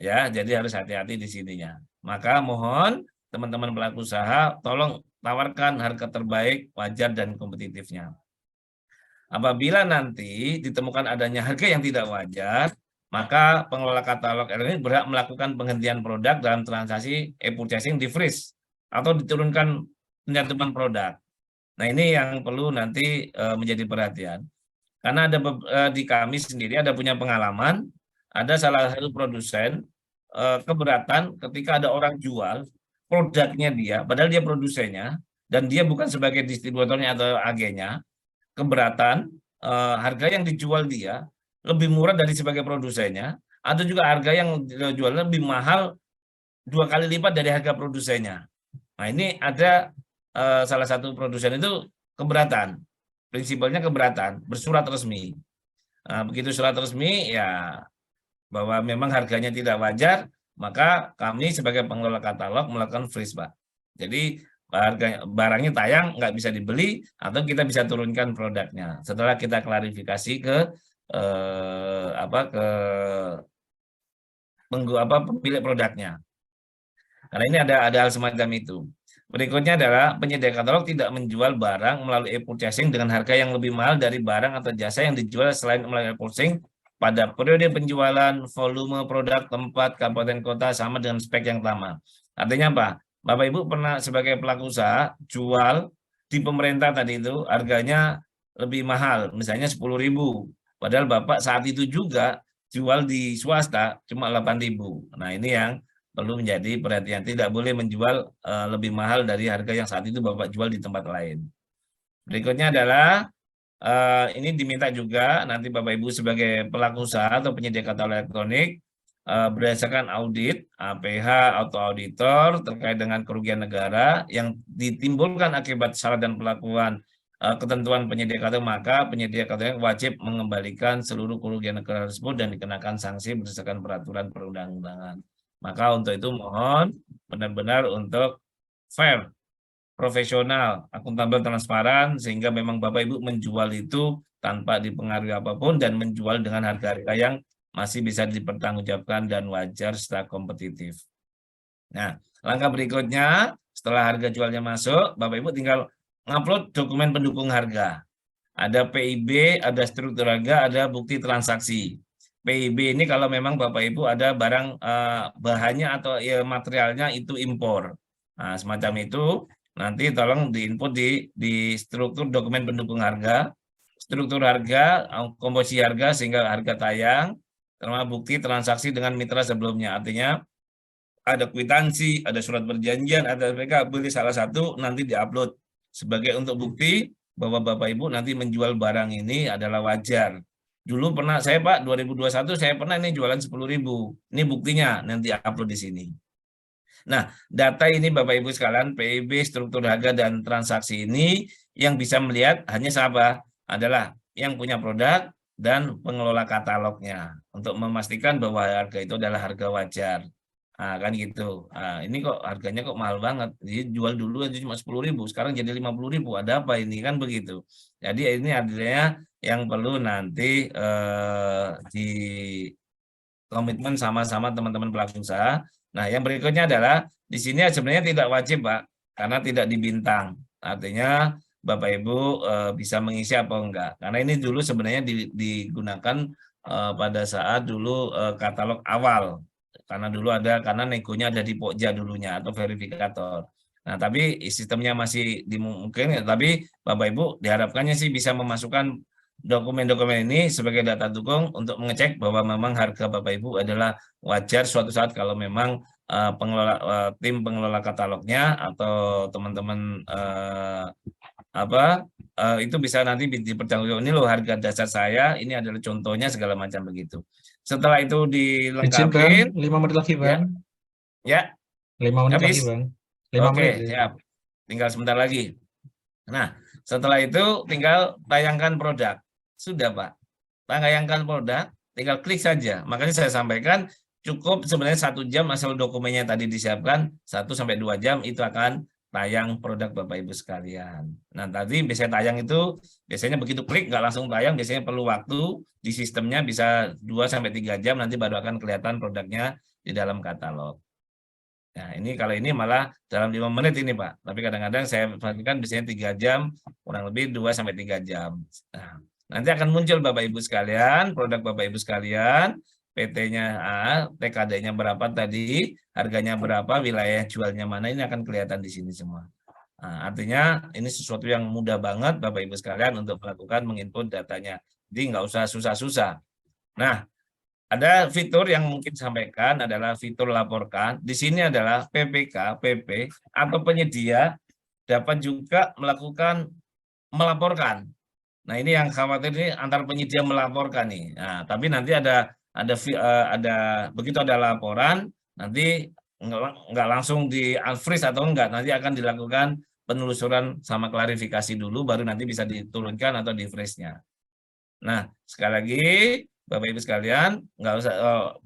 Ya, jadi harus hati-hati di sininya. Maka mohon teman-teman pelaku usaha tolong tawarkan harga terbaik, wajar dan kompetitifnya. Apabila nanti ditemukan adanya harga yang tidak wajar, maka pengelola katalog elektronik berhak melakukan penghentian produk dalam transaksi e-purchasing di freeze atau diturunkan pencantuman produk. Nah, ini yang perlu nanti menjadi perhatian. Karena ada di kami sendiri ada punya pengalaman, ada salah satu produsen keberatan ketika ada orang jual produknya dia, padahal dia produsennya, dan dia bukan sebagai distributornya atau agennya, keberatan harga yang dijual dia lebih murah dari sebagai produsennya, atau juga harga yang dijual lebih mahal 2 kali lipat dari harga produsennya. Nah, ini ada salah satu produsen itu keberatan, prinsipalnya keberatan, bersurat resmi. Nah, begitu surat resmi ya bahwa memang harganya tidak wajar, maka kami sebagai pengelola katalog melakukan freeze, Pak. Jadi barangnya tayang nggak bisa dibeli atau kita bisa turunkan produknya setelah kita klarifikasi ke pemilik produknya. Karena ini ada hal semacam itu. Berikutnya adalah penyedia katalog tidak menjual barang melalui e-purchasing dengan harga yang lebih mahal dari barang atau jasa yang dijual selain melalui e-purchasing pada periode penjualan, volume produk, tempat, kabupaten kota sama dengan spek yang sama. Artinya apa? Bapak Ibu pernah sebagai pelaku usaha jual di pemerintah tadi itu harganya lebih mahal, misalnya 10.000. Padahal Bapak saat itu juga jual di swasta cuma 8.000. Nah, ini yang perlu menjadi perhatian. Tidak boleh menjual lebih mahal dari harga yang saat itu Bapak jual di tempat lain. Berikutnya adalah ini diminta juga nanti Bapak Ibu sebagai pelaku usaha atau penyedia katalog elektronik berdasarkan audit APH atau auditor terkait dengan kerugian negara yang ditimbulkan akibat salah dan pelakuan ketentuan penyedia katalog, maka penyedia katalog wajib mengembalikan seluruh kerugian negara tersebut dan dikenakan sanksi berdasarkan peraturan perundang-undangan. Maka untuk itu mohon benar-benar untuk fair, profesional, akuntabel, transparan, sehingga memang Bapak Ibu menjual itu tanpa dipengaruhi apapun dan menjual dengan harga-harga yang masih bisa dipertanggungjawabkan dan wajar serta kompetitif. Nah, langkah berikutnya setelah harga jualnya masuk, Bapak Ibu tinggal ngupload dokumen pendukung harga. Ada PIB, ada struktur harga, ada bukti transaksi. PIB ini kalau memang Bapak Ibu ada barang bahannya atau ya, materialnya itu impor. Nah, semacam itu nanti tolong diinput di struktur dokumen pendukung harga, struktur harga, komposisi harga sehingga harga tayang, termasuk bukti transaksi dengan mitra sebelumnya. Artinya ada kwitansi, ada surat perjanjian, ada mereka beli salah satu nanti diupload sebagai untuk bukti bahwa Bapak Ibu nanti menjual barang ini adalah wajar. Dulu pernah saya Pak 2021 saya pernah ini jualan 10.000. Ini buktinya nanti upload di sini. Nah, data ini Bapak Ibu sekalian, PIB, struktur harga dan transaksi ini yang bisa melihat hanya siapa? Adalah yang punya produk dan pengelola katalognya untuk memastikan bahwa harga itu adalah harga wajar. Nah, kan gitu. Nah, ini kok harganya kok mahal banget. Jadi jual dulu aja cuma 10.000, sekarang jadi 50.000. Ada apa ini kan begitu. Jadi ini adanya yang perlu nanti di komitmen sama-sama teman-teman pelaku usaha. Nah, yang berikutnya adalah di sini sebenarnya tidak wajib, Pak, karena tidak dibintang. Artinya Bapak Ibu bisa mengisi apa enggak. Karena ini dulu sebenarnya digunakan pada saat dulu katalog awal. Karena dulu karena negonya ada di Pokja dulunya atau verifikator. Nah, tapi sistemnya masih dimungkinkan, tapi Bapak Ibu diharapkannya sih bisa memasukkan dokumen-dokumen ini sebagai data dukung untuk mengecek bahwa memang harga Bapak Ibu adalah wajar suatu saat kalau memang tim pengelola katalognya atau teman-teman itu bisa nanti dipertanggungjawabkan, ini loh harga dasar saya, ini adalah contohnya segala macam begitu. Setelah itu dilengkapi 5 menit lagi, Bang. Ya. 5 menit Habis? lagi, Bang. 5 Oke, menit. siap. Tinggal sebentar lagi. Nah, setelah itu tinggal tayangkan produk. Sudah, Pak. Tayangkan produk, tinggal klik saja. Makanya saya sampaikan cukup sebenarnya 1 jam asal dokumennya tadi disiapkan, 1-2 jam itu akan tayang produk Bapak Ibu sekalian. Nah, tadi biasanya tayang itu, biasanya begitu klik nggak langsung tayang, biasanya perlu waktu di sistemnya bisa 2-3 jam, nanti baru akan kelihatan produknya di dalam katalog. Nah, ini kalau ini malah dalam 5 menit ini, Pak. Tapi kadang-kadang saya perhatikan biasanya 3 jam, kurang lebih 2-3 jam. Nah, nanti akan muncul Bapak Ibu sekalian, produk Bapak Ibu sekalian. PT-nya A, TKD-nya berapa tadi, harganya berapa, wilayah jualnya mana, ini akan kelihatan di sini semua. Nah, artinya ini sesuatu yang mudah banget Bapak Ibu sekalian untuk melakukan menginput datanya. Jadi nggak usah susah-susah. Nah, ada fitur yang mungkin disampaikan adalah fitur laporkan. Di sini adalah PPK, PP, atau penyedia dapat juga melakukan melaporkan. Nah, ini yang khawatir ini antar penyedia melaporkan nih. Nah, tapi nanti ada begitu ada laporan, nanti nggak langsung di unfreeze atau enggak, nanti akan dilakukan penelusuran sama klarifikasi dulu, baru nanti bisa diturunkan atau di freeze-nya. Nah, sekali lagi Bapak Ibu sekalian, nggak usah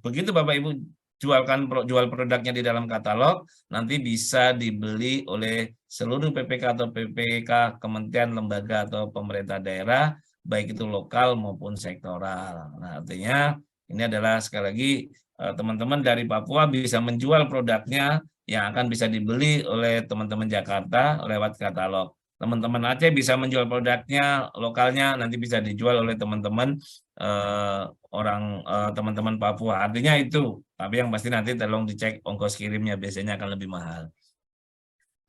begitu Bapak Ibu jual produknya di dalam katalog, nanti bisa dibeli oleh seluruh PPK atau PPK, kementerian, lembaga atau pemerintah daerah, baik itu lokal maupun sektoral. Nah, artinya ini adalah sekali lagi teman-teman dari Papua bisa menjual produknya yang akan bisa dibeli oleh teman-teman Jakarta lewat katalog. Teman-teman Aceh bisa menjual produknya lokalnya, nanti bisa dijual oleh teman-teman teman-teman Papua. Artinya itu, tapi yang pasti nanti tolong dicek ongkos kirimnya, biasanya akan lebih mahal.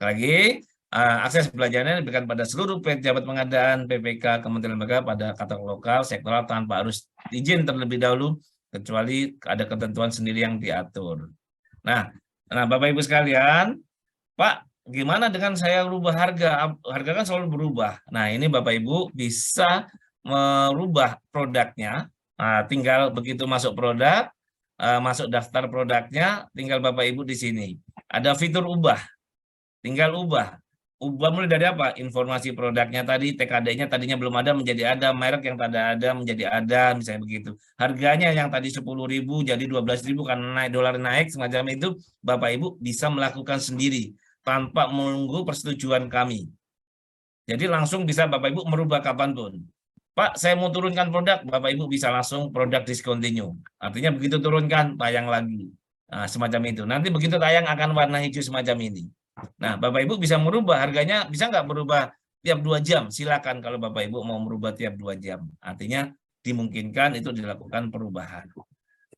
Lagi, akses belajarnya diberikan pada seluruh pejabat pengadaan, PPK, Kementerian Lembaga pada katalog lokal, sektoral tanpa harus izin terlebih dahulu, kecuali ada ketentuan sendiri yang diatur. Nah, Bapak Ibu sekalian, Pak, gimana dengan saya rubah harga? Harga kan selalu berubah. Nah, ini Bapak Ibu bisa merubah produknya. Nah, tinggal begitu masuk produk, masuk daftar produknya, tinggal Bapak Ibu di sini. Ada fitur ubah, tinggal ubah. Ubah mulai dari apa? Informasi produknya tadi, TKD-nya tadinya belum ada menjadi ada, merek yang tadi ada menjadi ada, misalnya begitu. Harganya yang tadi 10.000 jadi 12.000 karena naik dolar naik, semacam itu, Bapak Ibu bisa melakukan sendiri tanpa menunggu persetujuan kami. Jadi langsung bisa Bapak Ibu merubah kapanpun. Pak, saya mau turunkan produk, Bapak Ibu bisa langsung produk discontinue. Artinya begitu turunkan, tayang lagi. Nah, semacam itu. Nanti begitu tayang akan warna hijau semacam ini. Nah, Bapak Ibu bisa merubah harganya, bisa nggak berubah tiap 2 jam? Silakan kalau Bapak Ibu mau merubah tiap 2 jam. Artinya dimungkinkan itu dilakukan perubahan.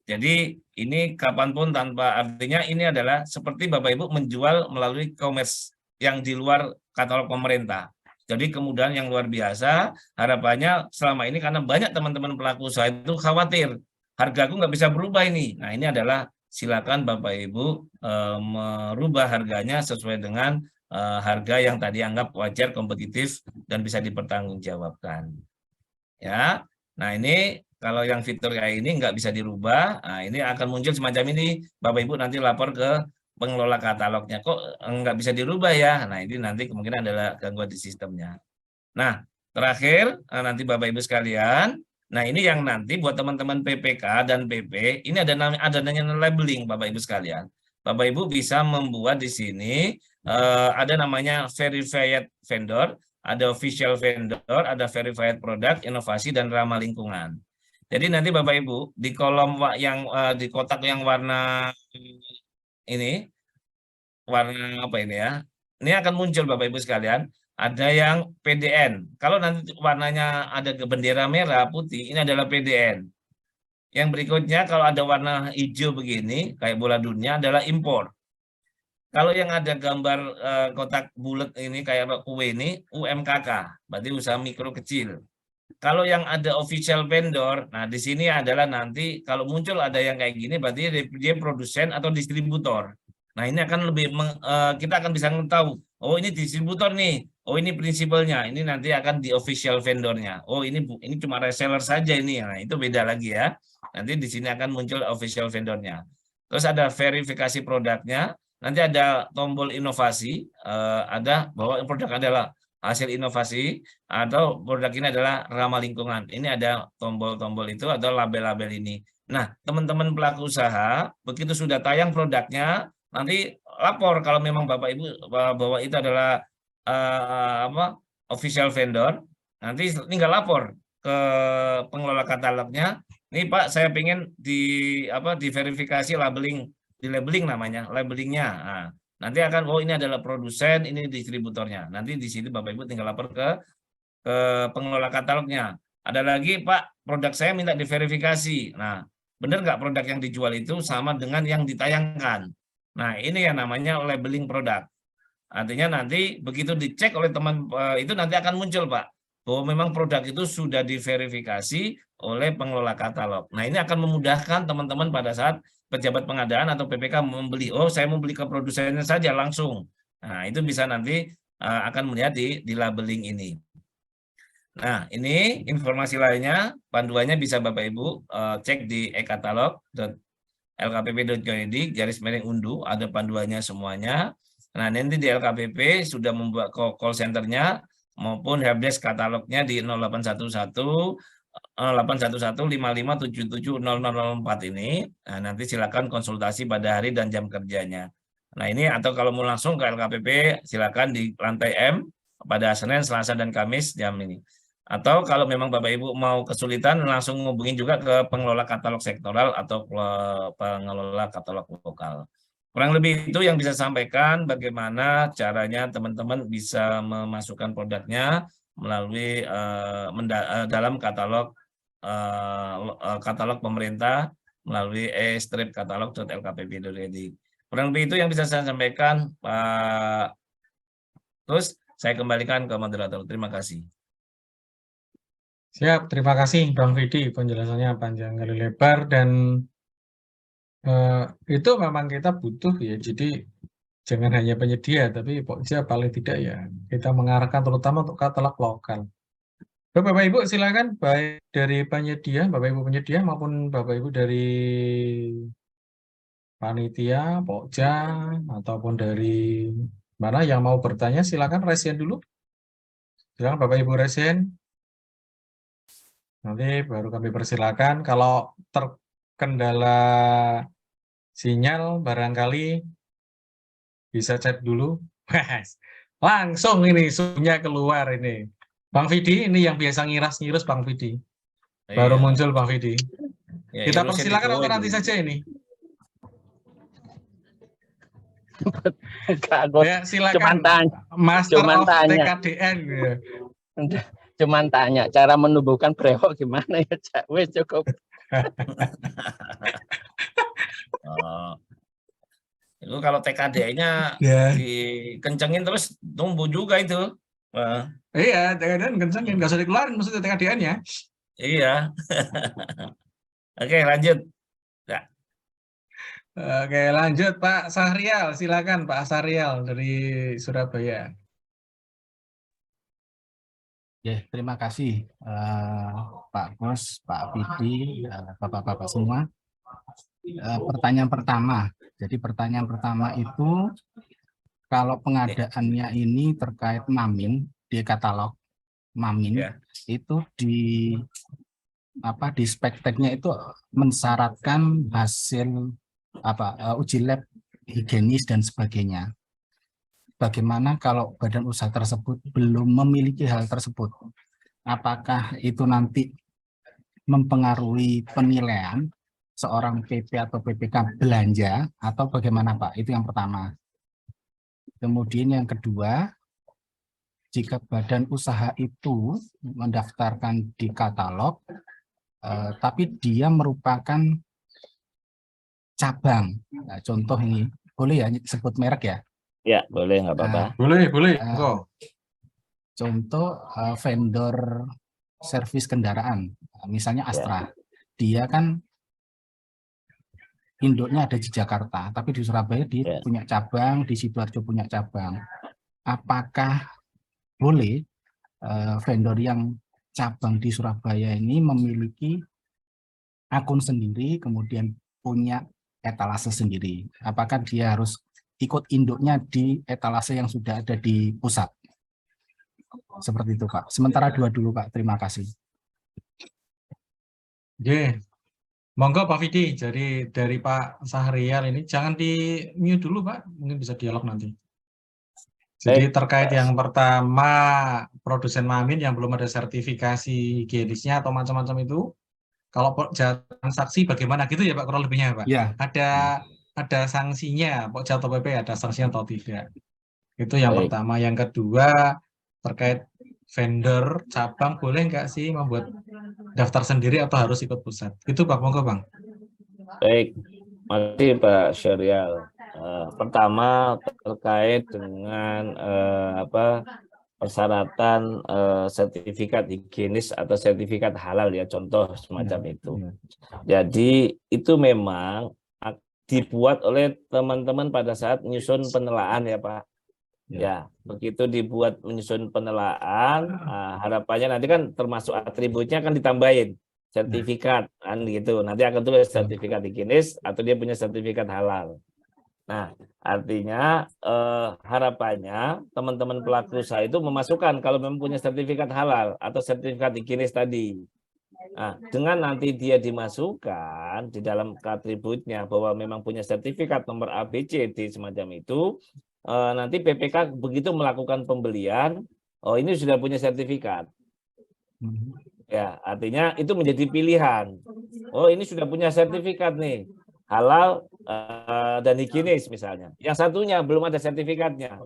Jadi ini kapanpun tanpa, artinya ini adalah seperti Bapak Ibu menjual melalui e-commerce yang di luar katalog pemerintah. Jadi kemudahan yang luar biasa, harapannya selama ini karena banyak teman-teman pelaku usaha itu khawatir, hargaku nggak bisa berubah ini. Nah, ini adalah silakan Bapak Ibu merubah harganya sesuai dengan harga yang tadi anggap wajar, kompetitif, dan bisa dipertanggungjawabkan. Ya, nah ini kalau yang fitur kayak ini nggak bisa dirubah, nah ini akan muncul semacam ini, Bapak Ibu nanti lapor ke pengelola katalognya, kok nggak bisa dirubah ya? Nah ini nanti kemungkinan adalah gangguan di sistemnya. Nah, terakhir nanti Bapak Ibu sekalian, nah ini yang nanti buat teman-teman PPK dan PP, ini ada namanya labeling Bapak Ibu sekalian. Bapak Ibu bisa membuat di sini ada namanya verified vendor, ada official vendor, ada verified product, inovasi dan ramah lingkungan. Jadi nanti Bapak Ibu di kolom yang di kotak yang warna ini, warna apa ini ya? Ini akan muncul Bapak Ibu sekalian. Ada yang PDN. Kalau nanti warnanya ada ke bendera merah putih, ini adalah PDN. Yang berikutnya kalau ada warna hijau begini, kayak bola dunia adalah impor. Kalau yang ada gambar kotak bulat ini kayak kue ini UMKK, berarti usaha mikro kecil. Kalau yang ada official vendor, nah di sini adalah nanti kalau muncul ada yang kayak gini, berarti dia produsen atau distributor. Nah ini akan lebih kita akan bisa tahu, oh ini distributor nih, oh ini prinsipalnya, ini nanti akan di official vendornya. Oh ini cuma reseller saja ini, nah itu beda lagi ya. Nanti di sini akan muncul official vendornya. Terus ada verifikasi produknya, nanti ada tombol inovasi, ada bahwa produk adalah hasil inovasi atau produk ini adalah ramah lingkungan. Ini ada tombol-tombol itu atau label-label ini. Nah, teman-teman pelaku usaha, begitu sudah tayang produknya, nanti lapor kalau memang Bapak Ibu bahwa itu adalah official vendor, nanti tinggal lapor ke pengelola katalognya. Ini Pak, saya pengen diverifikasi di labeling namanya, labelingnya. Nah, nanti akan, oh ini adalah produsen, ini distributornya. Nanti di sini Bapak Ibu tinggal lapor ke pengelola katalognya. Ada lagi Pak, produk saya minta diverifikasi. Nah, benar nggak produk yang dijual itu sama dengan yang ditayangkan. Nah, ini yang namanya labeling produk. Artinya nanti begitu dicek oleh teman itu nanti akan muncul, Pak, bahwa memang produk itu sudah diverifikasi oleh pengelola katalog. Nah, ini akan memudahkan teman-teman pada saat pejabat pengadaan atau PPK membeli. Oh, saya mau beli ke produsennya saja langsung. Nah, itu bisa nanti akan melihat di labeling ini. Nah, ini informasi lainnya, panduannya bisa Bapak Ibu cek di e-katalog.lkpp.go.id /undu, ada panduannya semuanya. Nah, nanti di LKPP sudah membuat call centernya maupun helpdesk katalognya di 0811 81155770004 ini. Nah, nanti silakan konsultasi pada hari dan jam kerjanya. Nah, ini atau kalau mau langsung ke LKPP silakan di lantai M pada Senin, Selasa, dan Kamis jam ini. Atau kalau memang Bapak Ibu mau kesulitan langsung hubungin juga ke pengelola katalog sektoral atau pengelola katalog lokal. Kurang lebih itu yang bisa sampaikan bagaimana caranya teman-teman bisa memasukkan produknya melalui dalam katalog katalog pemerintah melalui e-katalog.lkpp.id. Kurang lebih itu yang bisa saya sampaikan, Pak. Terus saya kembalikan ke moderator. Terima kasih. Siap, terima kasih Bang Vidi, penjelasannya panjang kali lebar dan itu memang kita butuh ya, jadi jangan hanya penyedia, tapi Pokja paling tidak ya kita mengarahkan terutama untuk katalog lokal. Bapak Ibu silakan, baik dari penyedia, Bapak Ibu penyedia maupun Bapak Ibu dari panitia, Pokja, ataupun dari mana yang mau bertanya silakan raise hand dulu. Silakan Bapak Ibu raise hand. Nanti baru kami persilakan. Kalau terkendala sinyal barangkali bisa chat dulu. Langsung ini suhunya keluar ini. Bang Vidi ini yang biasa ngiras-ngirus Bang Vidi. Baru Iya. muncul Bang Vidi. Ya, Kita ilusin persilakan itu atau nanti saja ini? Enggak, Gus. Ya, Cuman silakan. tanya, Master cuman of tanya. TKDN. Ya. Cuman tanya cara menumbuhkan brewok gimana ya, Cak? Wes cukup. Itu kalau TKD-nya Ya. dikencengin terus tumbuh juga itu. Iya, TKDN kencengin, nggak usah dikeluarin maksudnya TKDN-nya. Iya. Oke, lanjut. Ya. Oke, lanjut Pak Sahrial. Silakan Pak Sahrial dari Surabaya. Ya, terima kasih Pak Bos, Pak Vidi, Bapak-bapak semua. Pertanyaan pertama. Jadi pertanyaan pertama itu kalau pengadaannya ini terkait Mamin di katalog Mamin Ya. itu di spekteknya itu mensyaratkan hasil uji lab higienis dan sebagainya. Bagaimana kalau badan usaha tersebut belum memiliki hal tersebut? Apakah itu nanti mempengaruhi penilaian seorang PP atau PPK belanja atau bagaimana Pak? Itu yang pertama. Kemudian yang kedua, jika badan usaha itu mendaftarkan di katalog, tapi dia merupakan cabang. Nah, contoh ini, boleh ya sebut merek ya? Ya, boleh, nggak apa-apa. Boleh. Contoh vendor servis kendaraan, misalnya Astra. Dia kan induknya ada di Jakarta, tapi di Surabaya dia punya cabang, di Sidoarjo punya cabang. Apakah boleh vendor yang cabang di Surabaya ini memiliki akun sendiri, kemudian punya etalase sendiri? Apakah dia harus ikut induknya di etalase yang sudah ada di pusat? Seperti itu Pak. Sementara dua dulu Pak, terima kasih. Oke, monggo Pak Vidi. Jadi dari Pak Sahrial ini jangan di mute dulu Pak, mungkin bisa dialog nanti. Jadi terkait yang pertama produsen Mamin yang belum ada sertifikasi higienisnya atau macam-macam itu, kalau transaksi bagaimana gitu ya Pak kurang lebihnya Pak? Ya. Ada sanksinya, Pokja atau PP ada sanksinya atau tidak? Itu yang pertama. Yang kedua terkait vendor cabang boleh nggak sih membuat daftar sendiri atau harus ikut pusat? Itu Pak, monggo Bang. Baik, makasih Pak Syarial. Pertama terkait dengan persyaratan sertifikat higienis atau sertifikat halal ya, contoh semacam itu. Jadi itu memang dibuat oleh teman-teman pada saat menyusun penelaan ya Pak. Ya, begitu dibuat menyusun penelaan, harapannya nanti kan termasuk atributnya kan ditambahin sertifikat kan gitu. Nanti akan tulis sertifikat higienis atau dia punya sertifikat halal. Nah, artinya harapannya teman-teman pelaku usaha itu memasukkan kalau memang punya sertifikat halal atau sertifikat higienis tadi. Nah, dengan nanti dia dimasukkan di dalam atributnya bahwa memang punya sertifikat nomor A, B, C, D semacam itu, nanti PPK begitu melakukan pembelian, oh ini sudah punya sertifikat. Ya, artinya itu menjadi pilihan. Oh ini sudah punya sertifikat nih, halal dan higienis misalnya. Yang satunya belum ada sertifikatnya.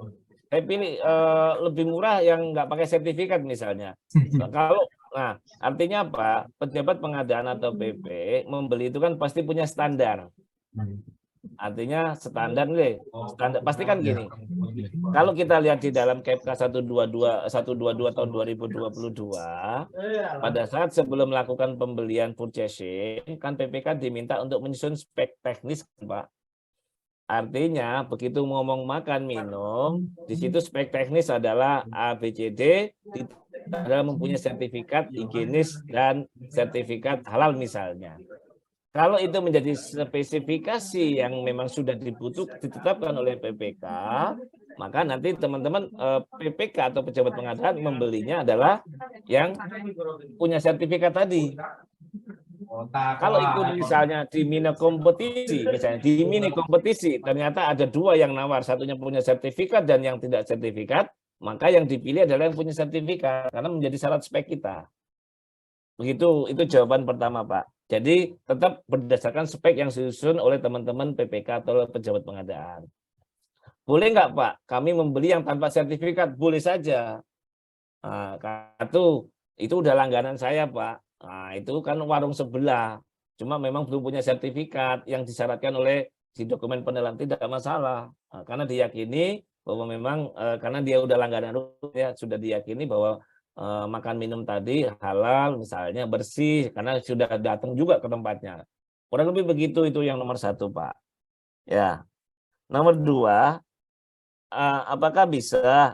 Saya pilih lebih murah yang nggak pakai sertifikat misalnya. Nah, artinya apa? Pejabat pengadaan atau PP membeli itu kan pasti punya standar. Artinya standar nih, standar pasti kan gini. Kalau kita lihat di dalam KPK 122 tahun 2022, pada saat sebelum melakukan pembelian purchasing, kan PPK diminta untuk menyusun spek teknis, Pak. Artinya begitu ngomong makan minum, di situ spek teknis adalah A, B, C, D, adalah mempunyai sertifikat higienis dan sertifikat halal misalnya. Kalau itu menjadi spesifikasi yang memang sudah ditetapkan oleh PPK, maka nanti teman-teman PPK atau pejabat pengadaan membelinya adalah yang punya sertifikat tadi. Kalau itu misalnya di mini kompetisi, ternyata ada dua yang nawar, satunya punya sertifikat dan yang tidak sertifikat, maka yang dipilih adalah yang punya sertifikat karena menjadi syarat spek kita. Begitu, itu jawaban pertama Pak. Jadi tetap berdasarkan spek yang disusun oleh teman-teman PPK atau pejabat pengadaan. Boleh nggak Pak, kami membeli yang tanpa sertifikat? Boleh saja. Nah, itu udah langganan saya Pak. Nah, itu kan warung sebelah. Cuma memang belum punya sertifikat yang disyaratkan oleh di dokumen penilaian, tidak masalah. Nah, karena diyakini bahwa memang karena dia udah langganan ya, sudah diyakini bahwa makan minum tadi halal misalnya, bersih karena sudah datang juga ke tempatnya. Kurang lebih begitu, itu yang nomor satu Pak. Ya, nomor dua, apakah bisa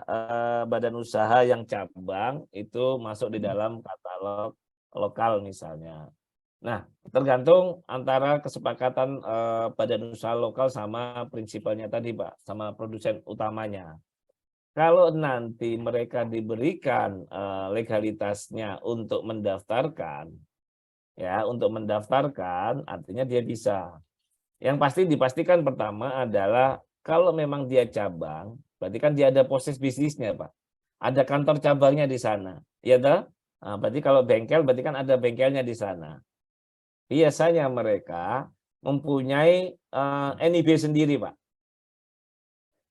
badan usaha yang cabang itu masuk di dalam katalog lokal misalnya? Nah, tergantung antara kesepakatan badan usaha lokal sama prinsipalnya tadi Pak, sama produsen utamanya. Kalau nanti mereka diberikan legalitasnya untuk mendaftarkan, ya untuk mendaftarkan, artinya dia bisa. Yang pasti dipastikan pertama adalah kalau memang dia cabang, berarti kan dia ada proses bisnisnya Pak. Ada kantor cabangnya di sana, ya toh? Nah, berarti kalau bengkel, berarti kan ada bengkelnya di sana. Biasanya mereka mempunyai NIB sendiri Pak.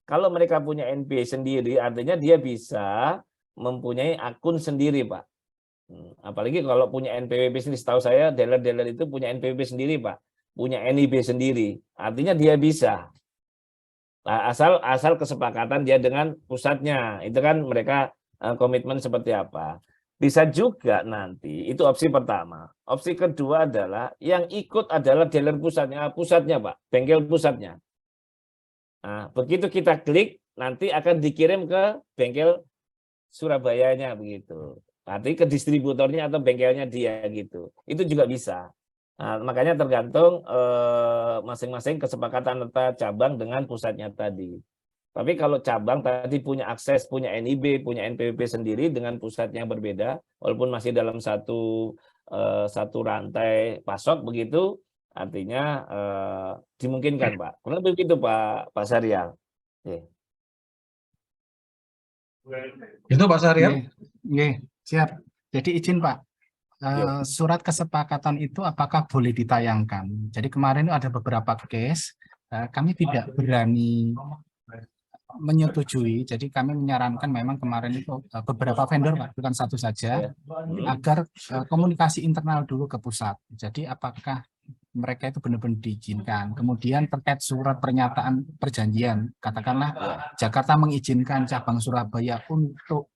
Kalau mereka punya NP sendiri, artinya dia bisa mempunyai akun sendiri, Pak. Apalagi kalau punya NPWP sendiri, setahu saya dealer-dealer itu punya NPWP sendiri, Pak. Punya NIB sendiri, artinya dia bisa. Nah, asal kesepakatan dia dengan pusatnya, itu kan mereka komitmen seperti apa. Bisa juga nanti, itu opsi pertama. Opsi kedua adalah yang ikut adalah dealer pusatnya Pak, bengkel pusatnya. Nah, begitu kita klik, nanti akan dikirim ke bengkel Surabayanya begitu. Nanti ke distributornya atau bengkelnya dia gitu. Itu juga bisa. Nah, makanya tergantung masing-masing kesepakatan antara cabang dengan pusatnya tadi. Tapi kalau cabang tadi punya akses, punya NIB, punya NPWP sendiri dengan pusatnya yang berbeda, walaupun masih dalam satu rantai pasok begitu, artinya dimungkinkan Pak. Kurang lebih begitu Pak Syarial. Itu Pak Syarial. Siap. Jadi izin Pak, surat kesepakatan itu apakah boleh ditayangkan? Jadi kemarin ada beberapa case, kami tidak berani menyetujui, jadi kami menyarankan memang kemarin itu beberapa vendor Pak, bukan satu saja, agar komunikasi internal dulu ke pusat. Jadi apakah mereka itu benar-benar diizinkan. Kemudian terkait surat pernyataan perjanjian, katakanlah Jakarta mengizinkan cabang Surabaya untuk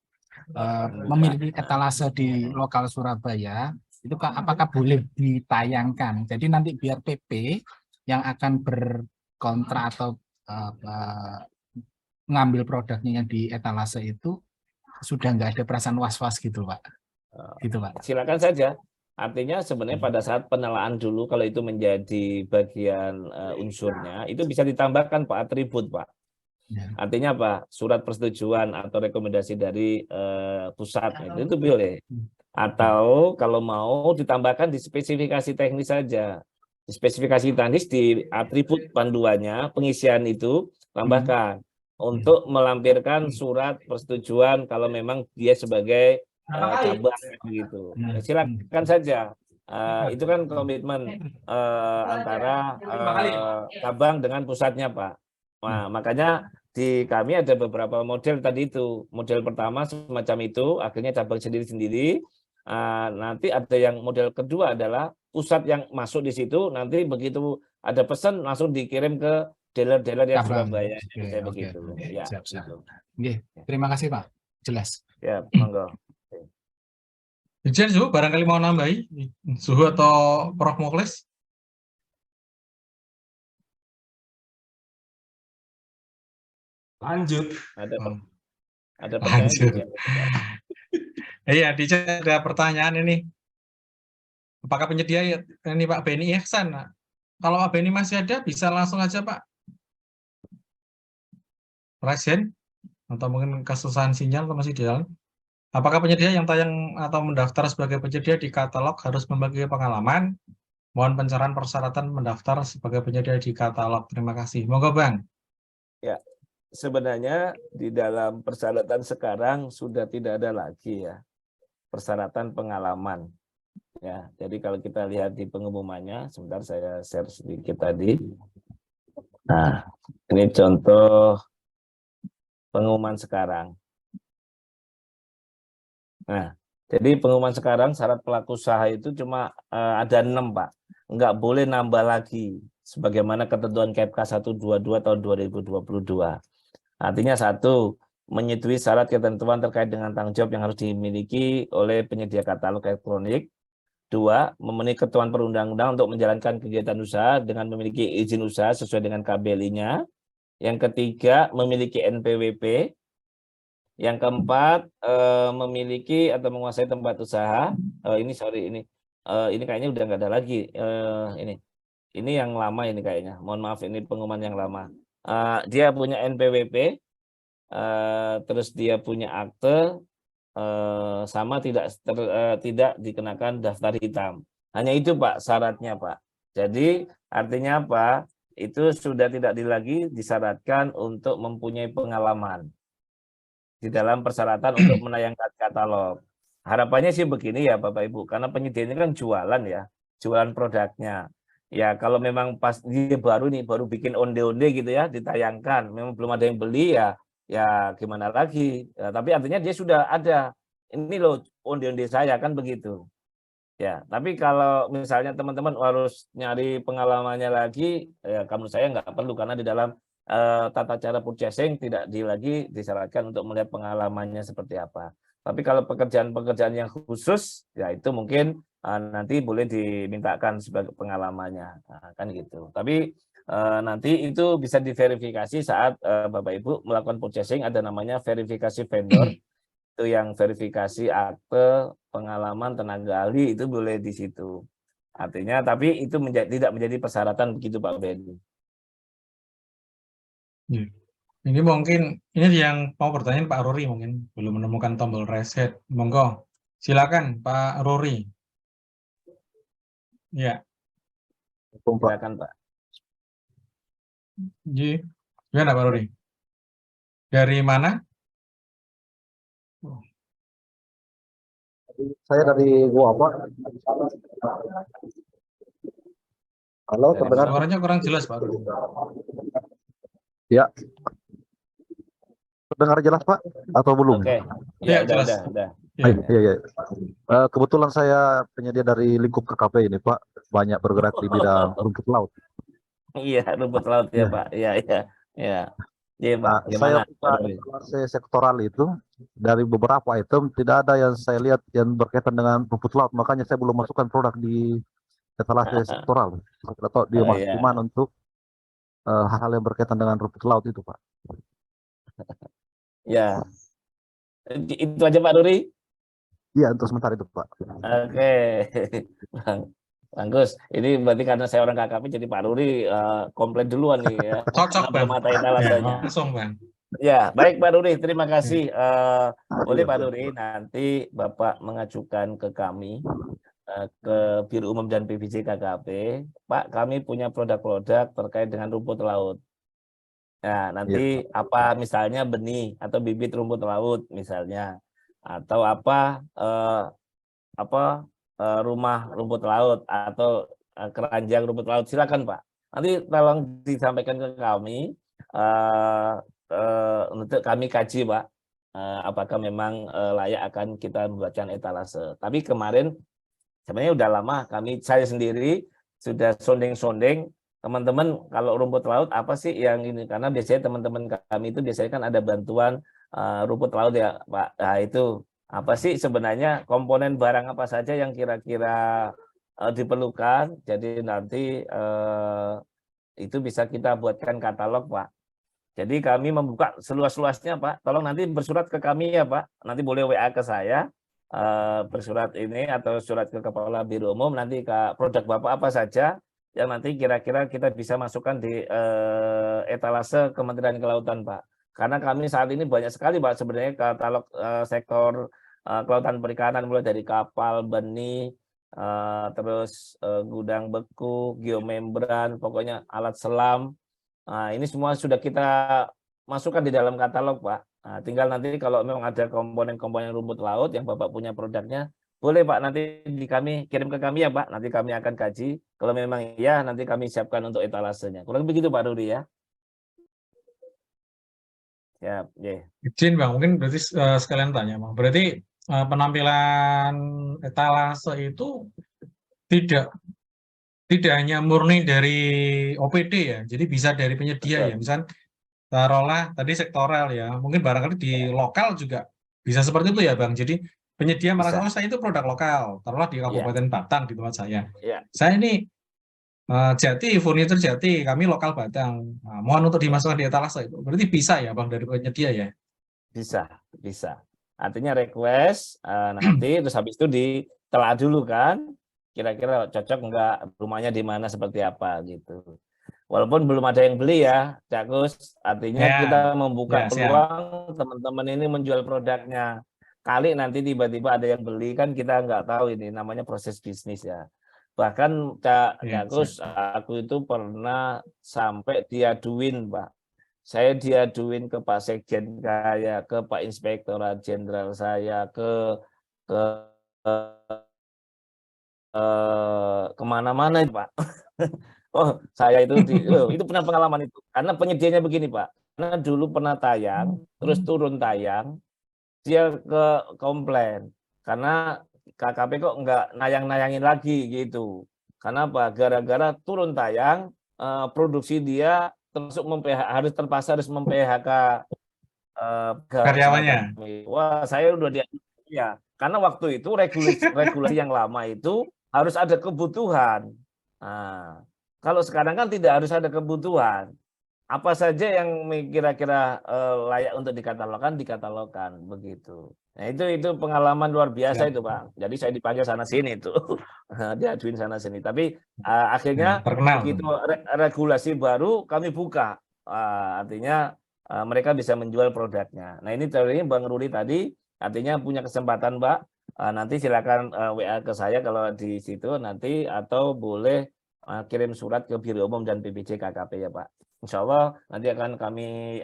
memiliki etalase di lokal Surabaya, itu apakah boleh ditayangkan? Jadi nanti biar PP yang akan berkontra atau ngambil produknya yang di etalase itu sudah nggak ada perasaan was-was gitu, Pak. Gitu, Pak. Silakan saja. Artinya sebenarnya pada saat penelaan dulu kalau itu menjadi bagian unsurnya itu bisa ditambahkan Pak atribut Pak. Ya. Artinya apa? Surat persetujuan atau rekomendasi dari pusat itu boleh. Atau kalau mau ditambahkan di spesifikasi teknis saja. Di spesifikasi teknis di atribut panduannya pengisian itu tambahkan untuk melampirkan surat persetujuan kalau memang dia sebagai cabang gitu. Silakan saja. Itu kan komitmen antara cabang dengan pusatnya, Pak. Nah, makanya di kami ada beberapa model tadi itu. Model pertama semacam itu, akhirnya cabang sendiri-sendiri. Nanti ada yang model kedua adalah pusat yang masuk di situ. Nanti begitu ada pesan langsung dikirim ke dealer-dealer yang Surabaya. Kayak begitu. Ya, Siap, siap. gitu. Terima kasih, Pak. Jelas. Ya, monggo. Dirjen Suhu barangkali mau nambahi, Suhu atau Prof Mukhlis? Lanjut. Ada pertanyaan. Iya, di chat ada pertanyaan ini. Apakah penyedia ini Pak Beni Ihsan? Kalau Pak Beni masih ada, bisa langsung aja Pak. Present atau mungkin kesusahan sinyal atau masih di jalan. Apakah penyedia yang tayang atau mendaftar sebagai penyedia di katalog harus membagi pengalaman? Mohon pencerahan persyaratan mendaftar sebagai penyedia di katalog. Terima kasih. Monggo Bang. Ya, sebenarnya di dalam persyaratan sekarang sudah tidak ada lagi ya persyaratan pengalaman. Ya, jadi kalau kita lihat di pengumumannya, sebentar saya share sedikit tadi. Nah, ini contoh pengumuman sekarang. Nah, jadi pengumuman sekarang syarat pelaku usaha itu cuma ada 6, Pak. Nggak boleh nambah lagi, sebagaimana ketentuan KPK 122 tahun 2022. Artinya 1, menyetujui syarat ketentuan terkait dengan tanggung jawab yang harus dimiliki oleh penyedia katalog elektronik. 2, memenuhi ketentuan perundang-undangan untuk menjalankan kegiatan usaha dengan memiliki izin usaha sesuai dengan KBLI-nya. Yang ketiga, memiliki NPWP. Yang keempat, memiliki atau menguasai tempat usaha. Ini kayaknya udah nggak ada lagi. Ini yang lama ini kayaknya. Mohon maaf, ini pengumuman yang lama. Dia punya NPWP, terus dia punya akte, sama tidak dikenakan daftar hitam. Hanya itu Pak syaratnya Pak. Jadi artinya apa? Itu sudah tidak lagi disyaratkan untuk mempunyai pengalaman di dalam persyaratan untuk menayangkan katalog. Harapannya sih begini ya Bapak Ibu, karena penyedia ini kan jualan ya, jualan produknya. Ya kalau memang pas dia baru bikin onde-onde gitu ya, ditayangkan, memang belum ada yang beli ya gimana lagi. Ya, tapi artinya dia sudah ada, ini loh onde-onde saya kan begitu. Ya, tapi kalau misalnya teman-teman harus nyari pengalamannya lagi, ya menurut saya nggak perlu karena di dalam tata cara purchasing tidak lagi disyaratkan untuk melihat pengalamannya seperti apa. Tapi kalau pekerjaan-pekerjaan yang khusus, ya itu mungkin nanti boleh dimintakan sebagai pengalamannya, kan gitu. Tapi nanti itu bisa diverifikasi saat Bapak Ibu melakukan purchasing, ada namanya verifikasi vendor, itu yang verifikasi akte, pengalaman, tenaga ahli itu boleh di situ. Artinya, tapi itu tidak menjadi persyaratan begitu Pak Beni. Ini mungkin ini yang mau bertanya Pak Rory mungkin belum menemukan tombol reset. Monggo, silakan Pak Rory. Ya. Silakan Pak. Gimana Pak Rory? Dari mana? Saya dari Goa Pak. Halo, terdengar? Suaranya kurang jelas Pak Rory. Ya. Terdengar jelas Pak atau belum? Oke. Ya, Ya, jelas. udah. Iya. Kebetulan saya penyedia dari lingkup KKP ini Pak. banyak bergerak di bidang rumput laut. Iya, rumput laut ya, Iya. Pak. Iya, iya, iya. Iya, Pak. Nah, saya Gimana, buka Pak Dori? etalase sektoral itu dari beberapa item tidak ada yang saya lihat yang berkaitan dengan rumput laut, makanya saya belum masukkan produk di etalase sektoral. Saya tidak tahu dia Oh masuk di iya. mana untuk hal-hal yang berkaitan dengan rumput laut itu, Pak. Ya. Itu aja Pak Dori. Iya, untuk sementara itu, Pak. Oke. Bang Gus, ini berarti karena saya orang KKP jadi Pak Duri komplain duluan nih ya. Cocok, Karena Bang. belum ada Ya, etalasenya. langsung, Bang. Ya, baik Pak Duri, terima kasih. Boleh Iya, Pak iya. Duri, nanti Bapak mengajukan ke kami, ke Biro Umum dan PBJ KKP, Pak, kami punya produk-produk terkait dengan rumput laut. Nah, nanti apa misalnya benih atau bibit rumput laut misalnya, atau apa rumah rumput laut atau keranjang rumput laut, silakan Pak. Nanti tolong disampaikan ke kami untuk kami kaji Pak, apakah memang layak akan kita membuatkan etalase. Tapi kemarin sebenarnya udah lama saya sendiri sudah sonding-sonding teman-teman kalau rumput laut apa sih yang ini, karena biasanya teman-teman kami itu biasanya kan ada bantuan rumput laut ya Pak. Nah, itu apa sih sebenarnya komponen barang apa saja yang kira-kira diperlukan. Jadi nanti itu bisa kita buatkan katalog Pak. Jadi kami membuka seluas-luasnya Pak. Tolong nanti bersurat ke kami ya Pak. Nanti boleh WA ke saya bersurat ini atau surat ke Kepala Biro Umum, nanti ke produk Bapak apa saja yang nanti kira-kira kita bisa masukkan di etalase Kementerian Kelautan Pak. Karena kami saat ini banyak sekali Pak sebenarnya katalog sektor kelautan perikanan, mulai dari kapal, benih, terus gudang beku, geomembran, pokoknya alat selam. Nah, ini semua sudah kita masukkan di dalam katalog Pak. Nah, tinggal nanti kalau memang ada komponen-komponen rumput laut yang Bapak punya produknya, boleh Pak nanti kami kirim ke kami ya Pak. Nanti kami akan kaji. Kalau memang iya, nanti kami siapkan untuk etalasenya. Kurang begitu Pak Rudi ya. Ya, yeah. Izin Bang, mungkin berarti sekalian tanya Bang. Berarti penampilan etalase itu tidak hanya murni dari OPD ya, jadi bisa dari penyedia ya. Misal taruhlah tadi sektoral ya, mungkin barangkali di lokal juga bisa seperti itu ya Bang. Jadi penyedia merasa, oh saya itu produk lokal, taruhlah di Kabupaten Batang di tempat saya. Saya ini Jati, furnitur Jati, kami lokal Batang. Nah, mohon untuk dimasukkan di etalase itu. Berarti bisa ya Bang dari penyedia ya? Bisa. Artinya request nanti terus habis itu ditelaah dulu kan, kira-kira cocok enggak, rumahnya di mana seperti apa gitu. Walaupun belum ada yang beli ya, Cak Gus, artinya kita membuka peluang teman-teman ini menjual produknya. Kali nanti tiba-tiba ada yang beli, kan kita nggak tahu, ini namanya proses bisnis ya. Bahkan Cak Gus, aku itu pernah sampai diaduin Pak. Saya diaduin ke Pak Sekjen saya, ke Pak Inspektorat Jenderal saya, kemana-mana itu Pak. Oh, saya itu itu pernah pengalaman itu. Karena penyedianya begini Pak. Karena dulu pernah tayang, terus turun tayang, dia komplain. Karena KKP kok nggak nayang-nayangin lagi gitu. Karena apa? Gara-gara turun tayang, produksi dia termasuk harus mem-PHK karyawannya. Wah, saya udah ya. Karena waktu itu regulasi yang lama itu harus ada kebutuhan. Nah, kalau sekarang kan tidak harus ada kebutuhan. Apa saja yang kira-kira layak untuk dikatalogkan begitu. Nah, itu pengalaman luar biasa itu Pak. Jadi saya dipanggil sana sini itu, diaduin sana sini. Tapi akhirnya begitu regulasi baru kami buka, artinya mereka bisa menjual produknya. Nah, ini Bang Rudi tadi artinya punya kesempatan Pak. Nanti silakan WA ke saya kalau di situ nanti, atau boleh kirim surat ke Biro Umum dan PBJ KKP ya Pak. Insya Allah nanti akan kami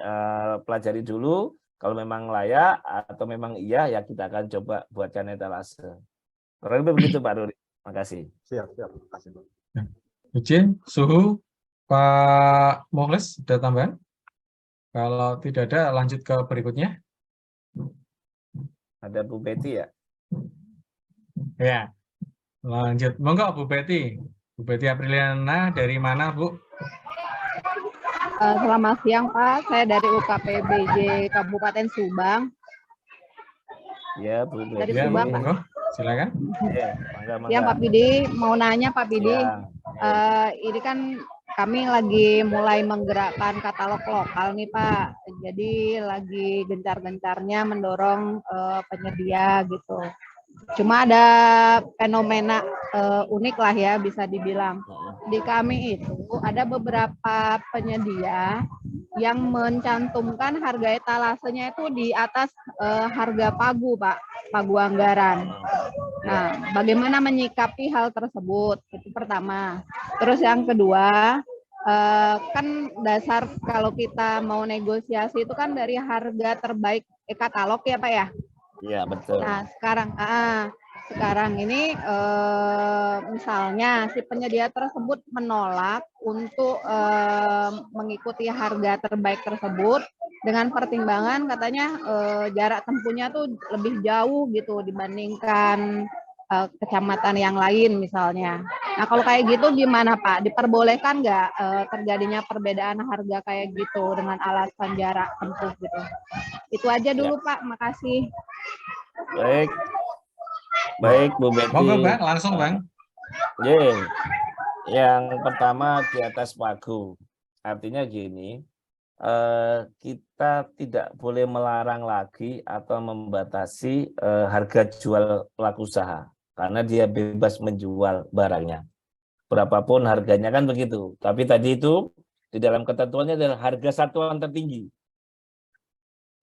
pelajari dulu. Kalau memang layak atau memang iya, ya kita akan coba buatkan etalase. Kurang lebih begitu Pak Rudi. Terima kasih. Siap. Terima kasih. Izin, suhu Pak Mukhlis, ada tambahan? Kalau tidak ada, lanjut ke berikutnya. Ada Bu Betty ya? Ya, lanjut. Monggo Bu Betty. Bu Betty Apriliana dari mana, Bu? Selamat siang Pak, saya dari UKPBJ Kabupaten Subang. Ya, Bu Dari Betty. Subang, Pak. Monggo, silakan. Siang Pak Pidi, mau nanya Pak Pidi, Ya. ini kan kami lagi mulai menggerakkan katalog lokal nih Pak, jadi lagi gencar-gencarnya mendorong penyedia gitu. Cuma ada fenomena unik lah ya bisa dibilang. Di kami itu ada beberapa penyedia yang mencantumkan harga etalasenya itu di atas harga pagu Pak, pagu anggaran. Nah, bagaimana menyikapi hal tersebut? Itu pertama. Terus yang kedua, kan dasar kalau kita mau negosiasi itu kan dari harga terbaik katalog ya Pak ya? Iya, betul. Nah, sekarang ini misalnya si penyedia tersebut menolak untuk mengikuti harga terbaik tersebut dengan pertimbangan katanya jarak tempuhnya tuh lebih jauh gitu dibandingkan kecamatan yang lain misalnya. Nah, kalau kayak gitu gimana Pak? Diperbolehkan nggak terjadinya perbedaan harga kayak gitu dengan alasan jarak tempuh gitu? Itu aja dulu Pak, makasih. Baik. Baik, Bu Betty. Monggo, Bang, langsung, Bang. Yang pertama di atas pagu. Artinya gini, kita tidak boleh melarang lagi atau membatasi harga jual pelaku usaha karena dia bebas menjual barangnya. Berapapun harganya kan begitu. Tapi tadi itu di dalam ketentuannya adalah harga satuan tertinggi.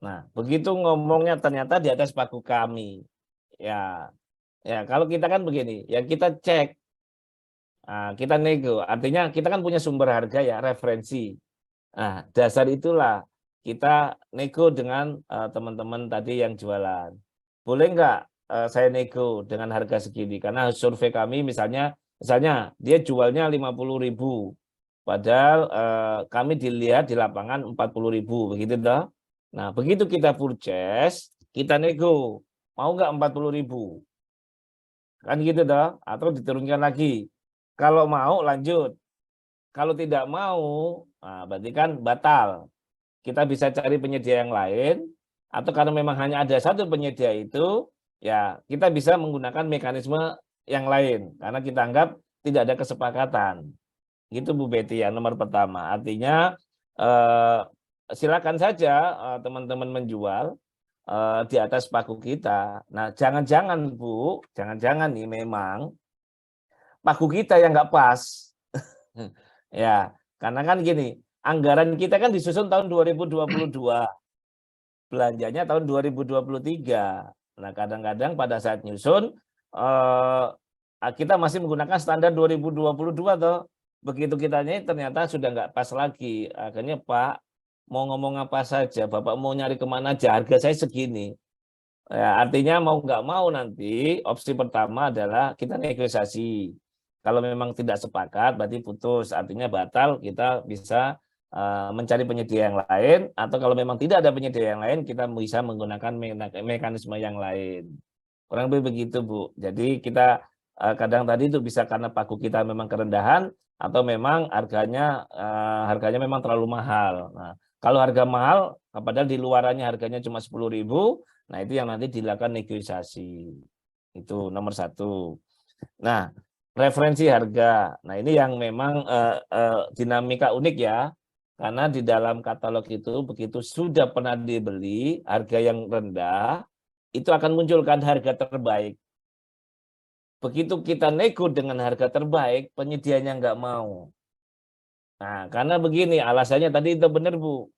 Nah, begitu ngomongnya ternyata di atas pagu kami. Ya, kalau kita kan begini, ya kita cek, kita nego. Artinya kita kan punya sumber harga ya, referensi. Nah, dasar itulah kita nego dengan teman-teman tadi yang jualan. Boleh nggak saya nego dengan harga segini? Karena survei kami misalnya dia jualnya 50.000, padahal kami dilihat di lapangan 40.000, begitu toh? Nah, begitu kita purchase, kita nego, mau nggak 40.000? Kan gitu toh? Atau diturunkan lagi. Kalau mau lanjut. Kalau tidak mau, nah berarti kan batal. Kita bisa cari penyedia yang lain, atau karena memang hanya ada satu penyedia itu, ya kita bisa menggunakan mekanisme yang lain. Karena kita anggap tidak ada kesepakatan. Gitu Bu Betty yang nomor pertama. Artinya silakan saja teman-teman menjual di atas pagu kita. Nah, jangan-jangan Bu, jangan-jangan nih memang pagu kita yang nggak pas. Ya, karena kan gini, anggaran kita kan disusun tahun 2022, belanjanya tahun 2023. Nah, kadang-kadang pada saat nyusun kita masih menggunakan standar 2022 toh. Begitu kitanya ternyata sudah nggak pas lagi. Akhirnya Pak, mau ngomong apa saja, Bapak mau nyari kemana aja, harga saya segini. Ya, artinya mau nggak mau nanti opsi pertama adalah kita negosiasi. Kalau memang tidak sepakat berarti putus, artinya batal, kita bisa mencari penyedia yang lain, atau kalau memang tidak ada penyedia yang lain kita bisa menggunakan mekanisme yang lain. Kurang lebih begitu Bu. Jadi kita kadang tadi itu bisa karena pagu kita memang kerendahan, atau memang harganya memang terlalu mahal. Nah, kalau harga mahal, padahal di luarannya harganya cuma 10.000, nah itu yang nanti dilakukan negosiasi. Itu nomor satu. Nah, referensi harga. Nah, ini yang memang dinamika unik ya. Karena di dalam katalog itu begitu sudah pernah dibeli harga yang rendah, itu akan munculkan harga terbaik. Begitu kita nego dengan harga terbaik, penyedianya nggak mau. Nah, karena begini, alasannya tadi itu benar Bu.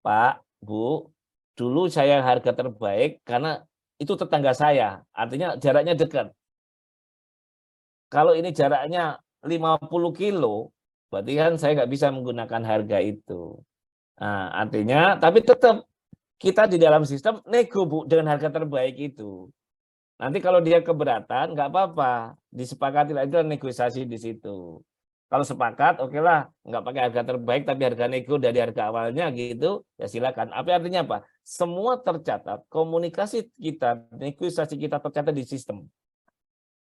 Pak, Bu, dulu saya harga terbaik karena itu tetangga saya, artinya jaraknya dekat. Kalau ini jaraknya 50 kilo, berarti kan saya nggak bisa menggunakan harga itu. Nah, artinya, tapi tetap kita di dalam sistem nego Bu dengan harga terbaik itu. Nanti kalau dia keberatan, nggak apa-apa, disepakati lah, itu negosiasi di situ. Kalau sepakat, oke lah, nggak pakai harga terbaik, tapi harga nego dari harga awalnya gitu, ya silakan. Apa artinya apa? Semua tercatat, komunikasi kita, negosiasi kita tercatat di sistem.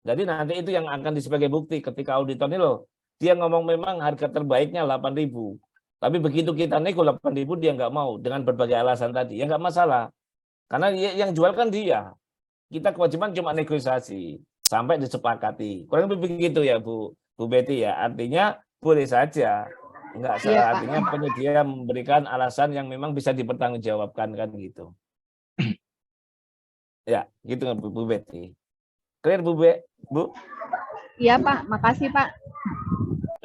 Jadi nanti itu yang akan sebagai bukti ketika auditor ini loh, dia ngomong memang harga terbaiknya 8.000. Tapi begitu kita nego 8.000 dia nggak mau dengan berbagai alasan tadi. Ya nggak masalah. Karena yang jual kan dia. Kita kewajiban cuma negosiasi sampai disepakati. Kurang lebih begitu ya Bu Betty ya. Artinya boleh saja. Enggak salah, Iya, Pak. artinya penyedia memberikan alasan yang memang bisa dipertanggungjawabkan kan gitu. Ya, gitu Bu Betty. Clear Bu Iya Pak, makasih Pak.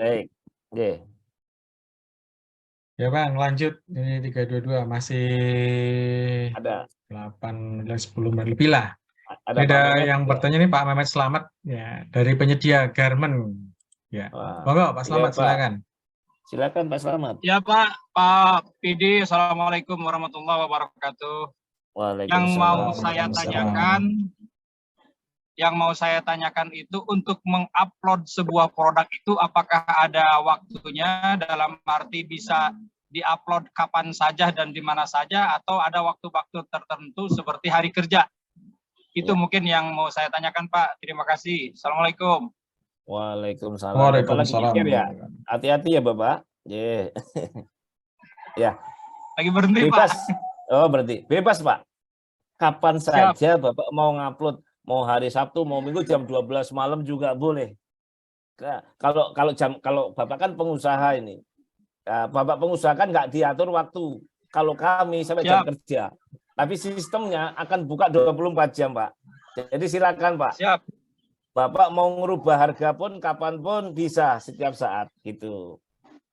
Baik. Oke. Ya Bang, lanjut. Ini 322 masih Ada 8, 10 menit lebih lah. ada Ini Pak ada Mehmet yang ya? bertanya nih Pak Mehmet Slamet ya, dari penyedia garment. Ya. Wah, Monggo Pak iya, Slamet Pak. silakan. Silakan Pak Slamet. Ya Pak PD, Assalamualaikum warahmatullahi wabarakatuh. Yang mau saya tanyakan itu untuk mengupload sebuah produk itu apakah ada waktunya, dalam arti bisa diupload kapan saja dan di mana saja, atau ada waktu-waktu tertentu seperti hari kerja? Itu Ya. mungkin yang mau saya tanyakan Pak. Terima kasih. Assalamualaikum. Waalaikumsalam. Bapak lagi Waalaikumsalam. mikir ya. Hati-hati ya Bapak. Yeah. Ya. Lagi berhenti Bebas. Pak. Oh berarti bebas Pak. Kapan Siap. saja Bapak mau ngupload, mau hari Sabtu, mau Minggu jam 12 malam juga boleh. Nah, kalau Bapak kan pengusaha ini. Bapak pengusaha kan nggak diatur waktu. Kalau kami sampai jam Siap. kerja. Tapi sistemnya akan buka 24 jam, Pak. Jadi silakan, Pak. Siap. Bapak mau ngerubah harga pun kapanpun bisa setiap saat gitu.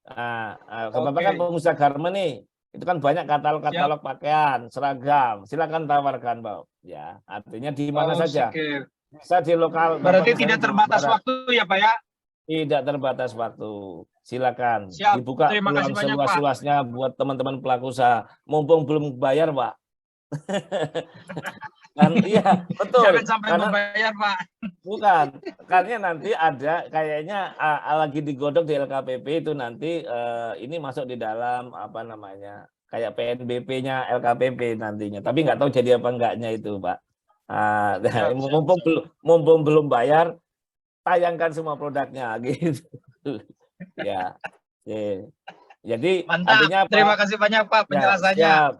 Bapak kan pengusaha garment nih. Itu kan banyak katalog pakaian, seragam. Silakan tawarkan, Pak. Ya, artinya di mana saja. Oke. Bisa di lokal. Berarti Bapak tidak misalnya di terbatas barat. waktu ya Pak ya? Tidak terbatas waktu. Silakan. Siap. Dibuka Terima kasih peluang banyak, Pak. seluas-luasnya buat teman-teman pelaku usaha. Mumpung belum bayar, Pak. Kan iya, betul. Jangan sampai Karena- membayar Pak. Bukan, karena nanti ada kayaknya lagi digodok di LKPP itu nanti ini masuk di dalam apa namanya kayak PNBP-nya LKPP nantinya. Tapi nggak tahu jadi apa enggaknya itu, Pak. Siap. Mumpung belum bayar, tayangkan semua produknya gitu. Ya, jadi Mantap. artinya apa? Terima kasih banyak Pak penjelasannya. Siap.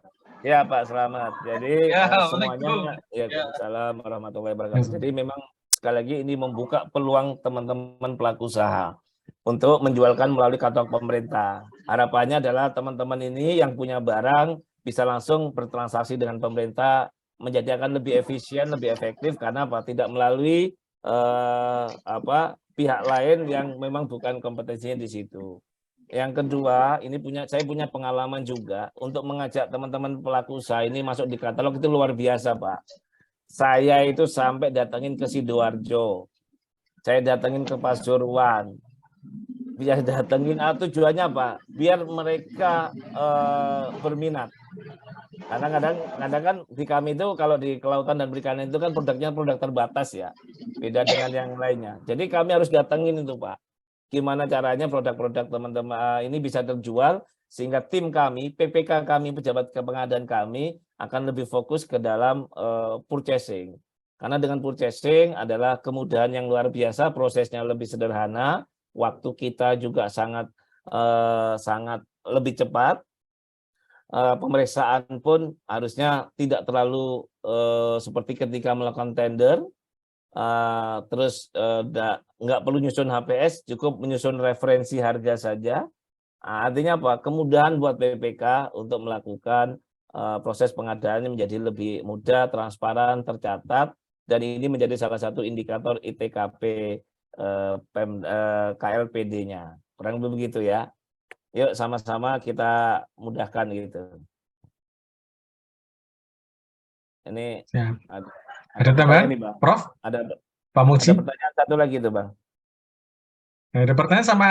Ya Pak, selamat. Jadi Ya, semuanya Waalaikumsalam. Assalamualaikum warahmatullahi wabarakatuh. Jadi memang sekali lagi ini membuka peluang teman-teman pelaku usaha untuk menjualkan melalui katalog pemerintah. Harapannya adalah teman-teman ini yang punya barang bisa langsung bertransaksi dengan pemerintah, menjadi akan lebih efisien, lebih efektif karena apa? Tidak melalui pihak lain yang memang bukan kompetensinya di situ. Yang kedua, saya punya pengalaman juga untuk mengajak teman-teman pelaku usaha ini masuk di katalog itu luar biasa, Pak. Saya itu sampai datangin ke Sidoarjo. Saya datangin ke Pasuruan. Biar datengin tujuannya apa? Biar mereka berminat. Karena kadang kan di kami itu kalau di kelautan dan perikanan itu kan produknya produk terbatas ya. Beda dengan yang lainnya. Jadi kami harus datengin itu, Pak. Gimana caranya produk-produk teman-teman ini bisa terjual sehingga tim kami, PPK kami, pejabat kepengadaan kami akan lebih fokus ke dalam purchasing. Karena dengan purchasing adalah kemudahan yang luar biasa, prosesnya lebih sederhana, waktu kita juga sangat lebih cepat. Pemeriksaan pun harusnya tidak terlalu seperti ketika melakukan tender. Terus nggak perlu nyusun HPS, cukup menyusun referensi harga saja. Artinya apa? Kemudahan buat PPK untuk melakukan proses pengadaannya menjadi lebih mudah, transparan, tercatat, dan ini menjadi salah satu indikator ITKP KLPD-nya. Kurang lebih begitu ya. Yuk sama-sama kita mudahkan gitu. Ini Siap. ada tambahan, ini, Bang. Prof? Ada Pak Muji? pertanyaan satu lagi tuh, Bang. Ada pertanyaan sama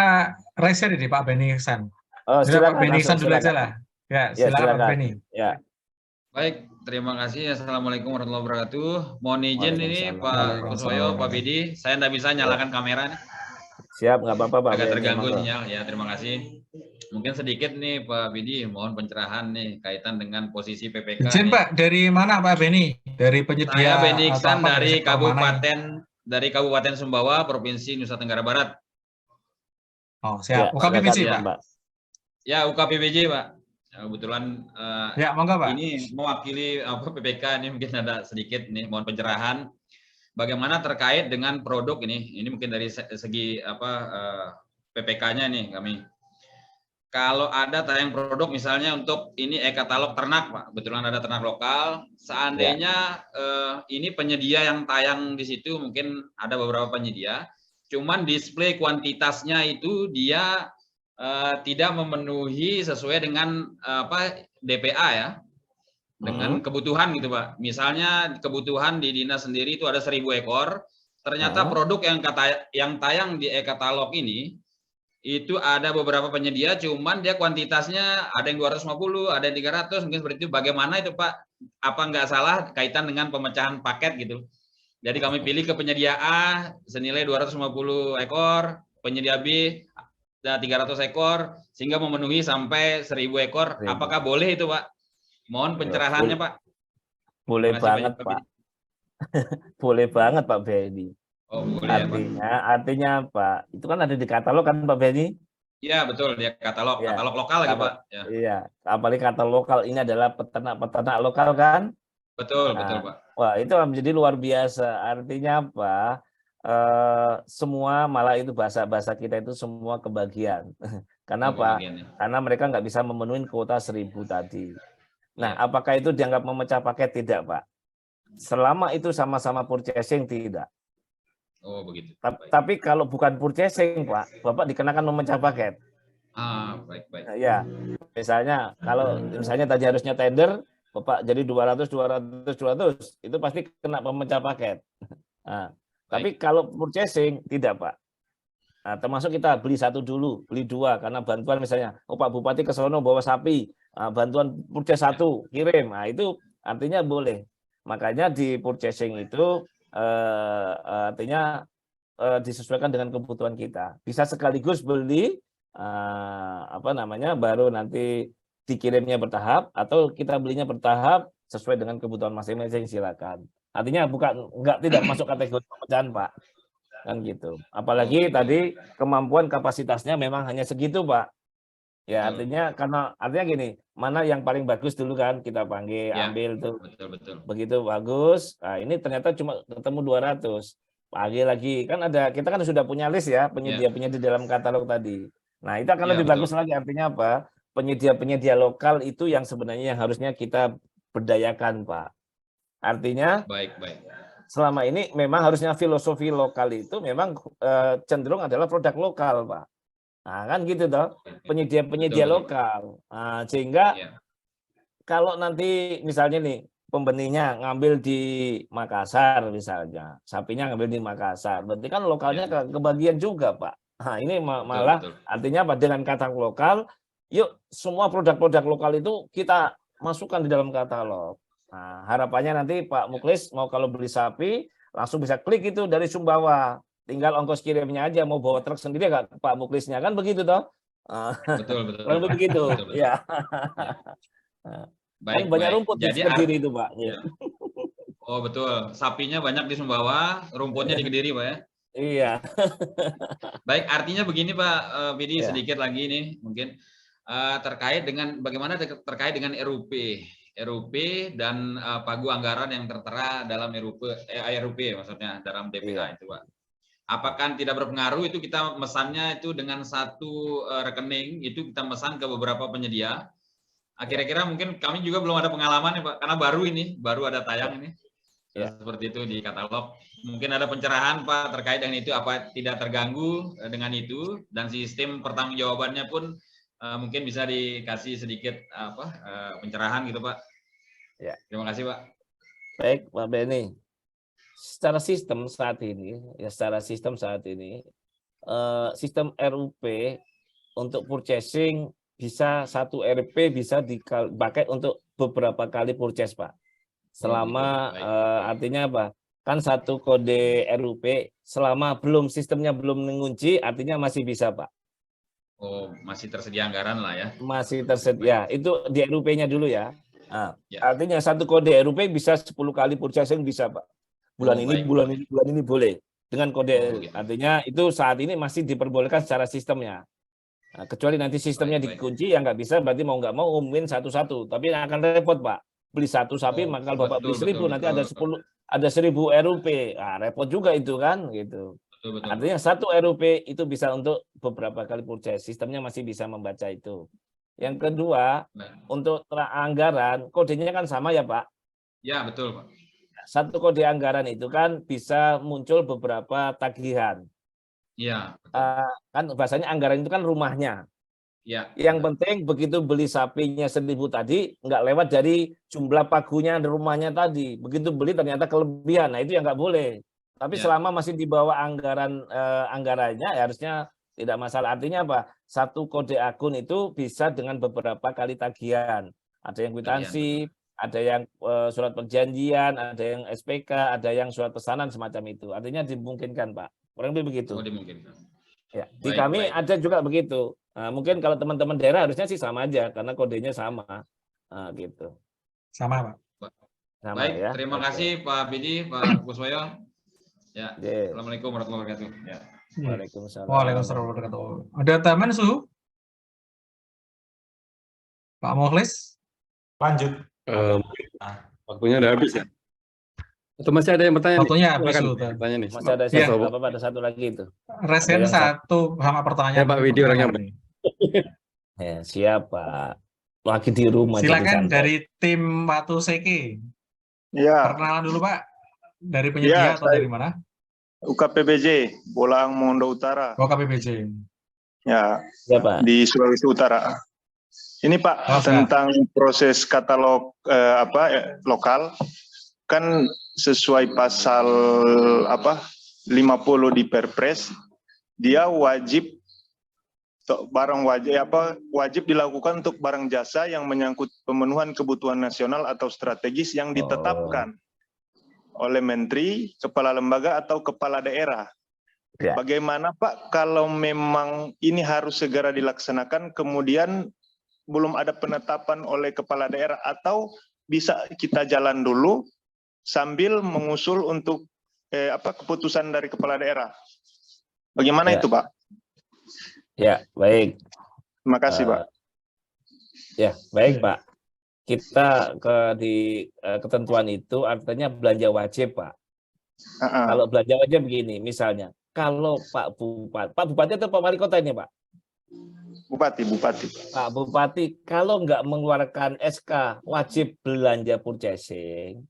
Reza di Pak Beni Iksan. Oh, Pak Beni langsung, Iksan dulu aja lah. Ya, silakan Pak Beni. Ya. Baik, terima kasih. Assalamualaikum warahmatullahi wabarakatuh. Mohon izin ini Pak Waalaikumsalam. Kuswoyo, Pak Bidi, saya tidak bisa nyalakan kamera nih. Siap, nggak apa-apa, Pak. Agak Ya, terganggu monggo. sinyal. Ya, terima kasih. Mungkin sedikit nih Pak Bidi, mohon pencerahan nih kaitan dengan posisi PPK. Izin nih. Pak, dari mana Pak Beni? Dari penyedia Saya Beni atau Iksan apa, dari sektor mana ini? Kabupaten dari Kabupaten Sumbawa, Provinsi Nusa Tenggara Barat. Oh, siap. Ya, UKPBJ, silakan, Pak. Ya, UKPBJ, Pak. Kebetulan Ya, monggo, Pak. ini mewakili PPK, ini mungkin ada sedikit nih, mohon pencerahan. Bagaimana terkait dengan produk ini mungkin dari segi PPK-nya nih kami. Kalau ada tayang produk misalnya untuk ini e-katalog ternak, Pak. Kebetulan ada ternak lokal. Seandainya ini penyedia yang tayang di situ, mungkin ada beberapa penyedia. Cuman display kuantitasnya itu dia tidak memenuhi sesuai dengan DPA ya. Dengan kebutuhan gitu, Pak. Misalnya kebutuhan di dinas sendiri itu ada 1.000 ekor. Ternyata produk yang tayang di e-katalog ini itu ada beberapa penyedia, cuman dia kuantitasnya ada yang 250, ada yang 300, mungkin seperti itu. Bagaimana itu, Pak? Apa nggak salah kaitan dengan pemecahan paket gitu? Jadi kami pilih ke penyedia A senilai 250 ekor, penyedia B 300 ekor, sehingga memenuhi sampai 1.000 ekor. Apakah boleh itu, Pak? Mohon pencerahannya, Pak. Boleh banget, Pak. Boleh banget, Pak Benny. Oh, boleh Artinya apa? Itu kan ada di katalog kan, Pak Benny? Iya, betul. Dia katalog lokal lagi, Pak. Ya. Iya, apalagi katalog lokal ini adalah peternak-peternak lokal kan? Betul, betul, Pak. Wah, itu menjadi luar biasa. Artinya apa? Semua malah itu bahasa kita itu semua kebagian. Karena apa? Karena mereka nggak bisa memenuhi kuota 1.000 tadi. Nah, apakah itu dianggap memecah paket? Tidak, Pak. Selama itu sama-sama purchasing, tidak. Oh, begitu. Tapi kalau bukan purchasing, Pak, Bapak dikenakan memecah paket. Baik. Ya, misalnya tadi harusnya tender, Bapak jadi 200, itu pasti kena memecah paket. Nah, tapi kalau purchasing, tidak, Pak. Nah, termasuk kita beli 1 dulu, beli 2, karena bantuan misalnya, Pak Bupati ke sono bawa sapi, bantuan purchase 1, kirim. Nah, itu artinya boleh. Makanya di purchasing itu artinya disesuaikan dengan kebutuhan kita. Bisa sekaligus beli baru nanti dikirimnya bertahap, atau kita belinya bertahap sesuai dengan kebutuhan masing-masing, silakan. Artinya tidak masuk kategori pemecahan, Pak. Kan gitu. Apalagi tadi kemampuan kapasitasnya memang hanya segitu, Pak. Ya, artinya gini, mana yang paling bagus dulu kan kita panggil, ambil tuh. Betul. Begitu bagus. Nah, ini ternyata cuma ketemu 200. Panggil lagi. Kan kita kan sudah punya list ya, penyedia-penyedia dalam katalog tadi. Nah, itu akan lebih bagus lagi. Artinya apa? Penyedia-penyedia lokal itu yang sebenarnya yang harusnya kita berdayakan, Pak. Artinya baik. Selama ini memang harusnya filosofi lokal itu memang cenderung adalah produk lokal, Pak. Nah, kan gitu toh, penyedia-penyedia lokal. Nah, sehingga kalau nanti misalnya nih pembenihnya ngambil di Makassar misalnya, sapinya ngambil di Makassar, berarti kan lokalnya kebagian juga, Pak. Nah, ini malah artinya apa? Dengan katalog lokal, yuk semua produk-produk lokal itu kita masukkan di dalam katalog. Nah, harapannya nanti Pak Muklis mau kalau beli sapi langsung bisa klik itu dari Sumbawa. Tinggal ongkos kirimnya aja, mau bawa truk sendiri nggak Pak Muklisnya, kan begitu toh? Betul. Begitu. Ya. Baik, banyak rumput di Kediri itu, Pak. Ya. Oh, betul. Sapinya banyak di Sumbawa, rumputnya di Kediri, Pak ya? Iya. Baik, artinya begini, Pak Bidi, sedikit lagi nih mungkin terkait dengan bagaimana terkait dengan RUP dan pagu anggaran yang tertera dalam RUP maksudnya dalam DPA itu, Pak. Apakah tidak berpengaruh itu kita mesannya itu dengan satu rekening itu kita mesan ke beberapa penyedia? Kira-kira mungkin kami juga belum ada pengalaman ya, Pak, karena baru ada tayang ini. Seperti itu di katalog. Mungkin ada pencerahan, Pak, terkait dengan itu, apa tidak terganggu dengan itu, dan sistem pertanggungjawabannya pun mungkin bisa dikasih sedikit pencerahan gitu, Pak. Ya. Terima kasih, Pak. Baik, Pak Benny. Secara sistem saat ini, sistem RUP untuk purchasing bisa satu RP bisa dipakai untuk beberapa kali purchase, Pak. Selama artinya apa? Kan satu kode RUP selama sistemnya belum mengunci, artinya masih bisa, Pak. Oh, masih tersedia anggaran lah ya. Masih tersedia. Itu di RUP-nya dulu ya. Nah, artinya satu kode RUP bisa 10 kali purchasing bisa, Pak. Bulan ini boleh. dengan kode. Artinya itu saat ini masih diperbolehkan secara sistemnya. Nah, kecuali nanti sistemnya Baik, baik. dikunci, ya nggak bisa, berarti mau nggak mau umumin satu-satu. Tapi akan repot, Pak. Beli satu sapi, maka kalau Bapak beli 1.000, nanti ada 1000 RUP. Nah, repot juga itu kan, gitu. Betul. Artinya 1 RUP itu bisa untuk beberapa kali purchase. Sistemnya masih bisa membaca itu. Yang kedua, Baik. untuk anggaran, kodenya kan sama ya, Pak. Ya, betul, Pak. Satu kode anggaran itu kan bisa muncul beberapa tagihan. Iya, betul. Kan bahasanya anggaran itu kan rumahnya. Ya. Yang penting begitu beli sapinya 1.000 tadi, nggak lewat dari jumlah pagunya di rumahnya tadi. Begitu beli ternyata kelebihan, nah itu yang nggak boleh. Tapi Ya. selama masih di bawah anggarannya, ya harusnya tidak masalah. Artinya apa? Satu kode akun itu bisa dengan beberapa kali tagihan. Ada yang kwitansi, ada yang surat perjanjian, ada yang SPK, ada yang surat pesanan semacam itu. Artinya dimungkinkan, Pak. Kurang lebih begitu. Oh, dimungkinkan. Ya, di Baik, kami baik. ada juga begitu. Nah, mungkin kalau teman-teman daerah harusnya sih sama aja karena kodenya sama. Nah, gitu. Sama, Pak. Sama Baik, ya. terima Oke. kasih Pak Bidi, Pak Kuswoyo. Ya, Oke. Assalamualaikum warahmatullahi wabarakatuh. Ya. Waalaikumsalam. Waalaikumsalam warahmatullahi wabarakatuh. Ada taman Su? Pak Mukhlis? Lanjut. Waktunya udah habis ya? Atau masih ada yang bertanya? Waktunya nih? habis, Silakan Su. bertanya nih. Masih ada Iya. satu, apa ada satu lagi itu. Resen Ada yang satu sama pertanyaan. Ya, Pak Widi orangnya. pertanyaan. Ya, siapa? Lagi di rumah. jadi Silakan santai. dari tim Watu Seke. Ya, Perkenalan dulu, Pak. Dari penyedia Ya, atau dari mana? UKPBJ, Bolang Mondo Utara. Oh, KPBJ. Ya, Siapa? di Sulawesi Utara. Ini Pak, Oh, siap. tentang proses katalog lokal, kan sesuai pasal 50 di Perpres, dia wajib wajib dilakukan untuk barang jasa yang menyangkut pemenuhan kebutuhan nasional atau strategis yang ditetapkan oleh menteri, kepala lembaga atau kepala daerah. Ya. Bagaimana Pak kalau memang ini harus segera dilaksanakan kemudian belum ada penetapan oleh kepala daerah atau bisa kita jalan dulu sambil mengusul untuk keputusan dari kepala daerah. Bagaimana Ya. itu Pak? Ya, baik. Terima kasih Pak. Ya, baik, Pak. Kita di ketentuan itu artinya belanja wajib, Pak. Kalau belanja wajib begini, misalnya, kalau Pak Bupati atau Pak Wali Kota ini, Pak? Bupati. Pak Bupati, kalau nggak mengeluarkan SK wajib belanja purchasing,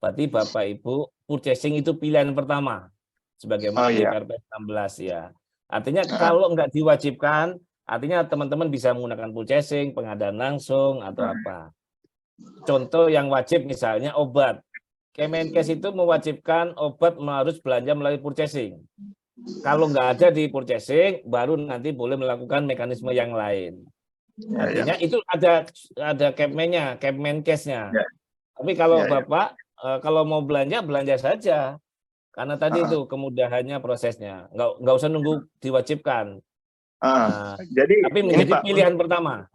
berarti Bapak Ibu purchasing itu pilihan pertama, sebagaimana di Perpres 16 ya. Artinya kalau nggak diwajibkan, artinya teman-teman bisa menggunakan purchasing, pengadaan langsung atau apa. Contoh yang wajib misalnya obat. Kemenkes itu mewajibkan obat harus belanja melalui purchasing. Kalau nggak ada di purchasing, baru nanti boleh melakukan mekanisme yang lain. Artinya itu ada Kemenkesnya. Tapi kalau Bapak kalau mau belanja saja. Karena tadi itu kemudahannya prosesnya. Nggak usah nunggu diwajibkan. Jadi tapi menjadi pilihan pertama.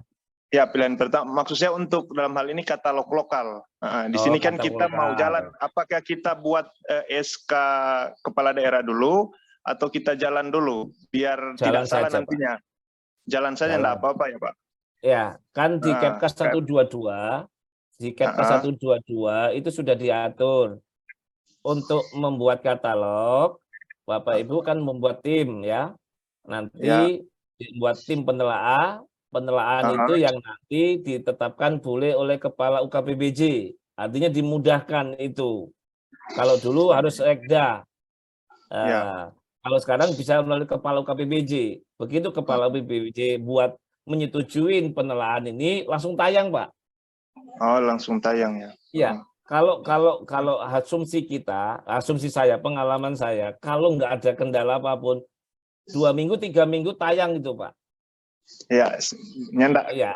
Ya, pilihan pertama. Maksud saya untuk dalam hal ini katalog lokal. Di sini kan kita mau jalan. Apakah kita buat SK kepala daerah dulu atau kita jalan dulu biar tidak salah saja, nantinya. Jalan saja enggak apa-apa ya, Pak. Ya, kan di Kepkas 122, di Kepkas 122 itu sudah diatur untuk membuat katalog. Bapak Ibu kan membuat tim ya. Nanti buat tim penelaah itu yang nanti ditetapkan boleh oleh kepala UKPBJ. Artinya dimudahkan itu. Kalau dulu harus Sekda. Kalau sekarang bisa melalui kepala UKPBJ. Begitu kepala UKPBJ buat menyetujui penelaahan ini langsung tayang, Pak. Oh, langsung tayang ya. Iya. Kalau asumsi saya, pengalaman saya, kalau nggak ada kendala apapun, 2 minggu, 3 minggu tayang itu, Pak. Ya, nyandak. Ya.